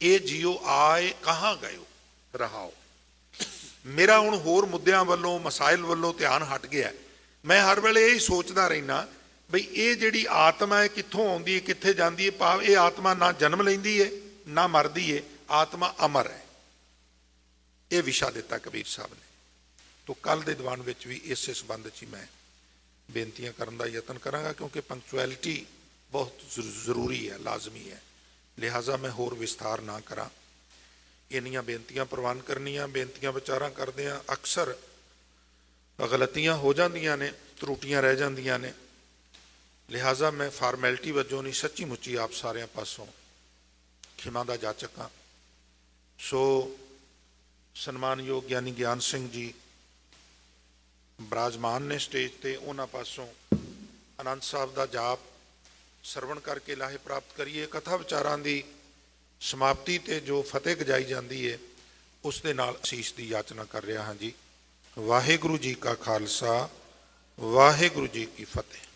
ये जियो आए कहाँ गयो रहाओ। मेरा हुण होर मुद्दिआं वल्लों मसाइल वल्लों ध्यान हट गया। मैं हर वेले यही सोचदा रहिना बई ये जिहड़ी आत्मा है कित्थों आउंदी है, कित्थे जांदी है। भाव ये आत्मा ना जन्म लैंदी है ना मरदी है, आत्मा अमर है। ये विशा दिता कबीर साहब ने। तो कल दे दीवान विच भी इस संबंध च मैं बेनतियां करन दा यतन करांगा, क्योंकि पंक्चुअलिटी बहुत जरूरी है, लाजमी है। लिहाजा मैं होर विस्तार ना करा, इन्नियां बेनतियां प्रवान करनियां। बेनतियां विचारां करदिआं अक्सर गलतियां हो जांदियां ने, त्रुटियां रह जांदियां ने। ਲਿਹਾਜ਼ਾ ਮੈਂ ਫਾਰਮੈਲਿਟੀ ਵਜੋਂ ਨਹੀਂ, ਸੱਚੀ ਮੁੱਚੀ ਆਪ ਸਾਰਿਆਂ ਪਾਸੋਂ ਖਿਮਾ ਦਾ ਜਾਚਕ ਹਾਂ। ਸੋ ਸਨਮਾਨਯੋਗ ਗਿਆਨੀ ਗਿਆਨ ਸਿੰਘ ਜੀ ਬਿਰਾਜਮਾਨ ਨੇ ਸਟੇਜ ਤੇ, ਉਹਨਾਂ ਪਾਸੋਂ ਆਨੰਦ ਸਾਹਿਬ ਦਾ ਜਾਪ ਸਰਵਣ ਕਰਕੇ ਲਾਹੇ ਪ੍ਰਾਪਤ ਕਰੀਏ। ਕਥਾ ਵਿਚਾਰਾਂ ਦੀ ਸਮਾਪਤੀ ਤੇ ਜੋ ਫਤਿਹ ਗਜਾਈ ਜਾਂਦੀ ਹੈ ਉਸ ਦੇ ਨਾਲ ਅਸੀਸ ਦੀ ਯਾਚਨਾ ਕਰ ਰਿਹਾ ਹਾਂ ਜੀ। ਵਾਹਿਗੁਰੂ ਜੀ ਕਾ ਖਾਲਸਾ, ਵਾਹਿਗੁਰੂ ਜੀ ਕੀ ਫਤਿਹ।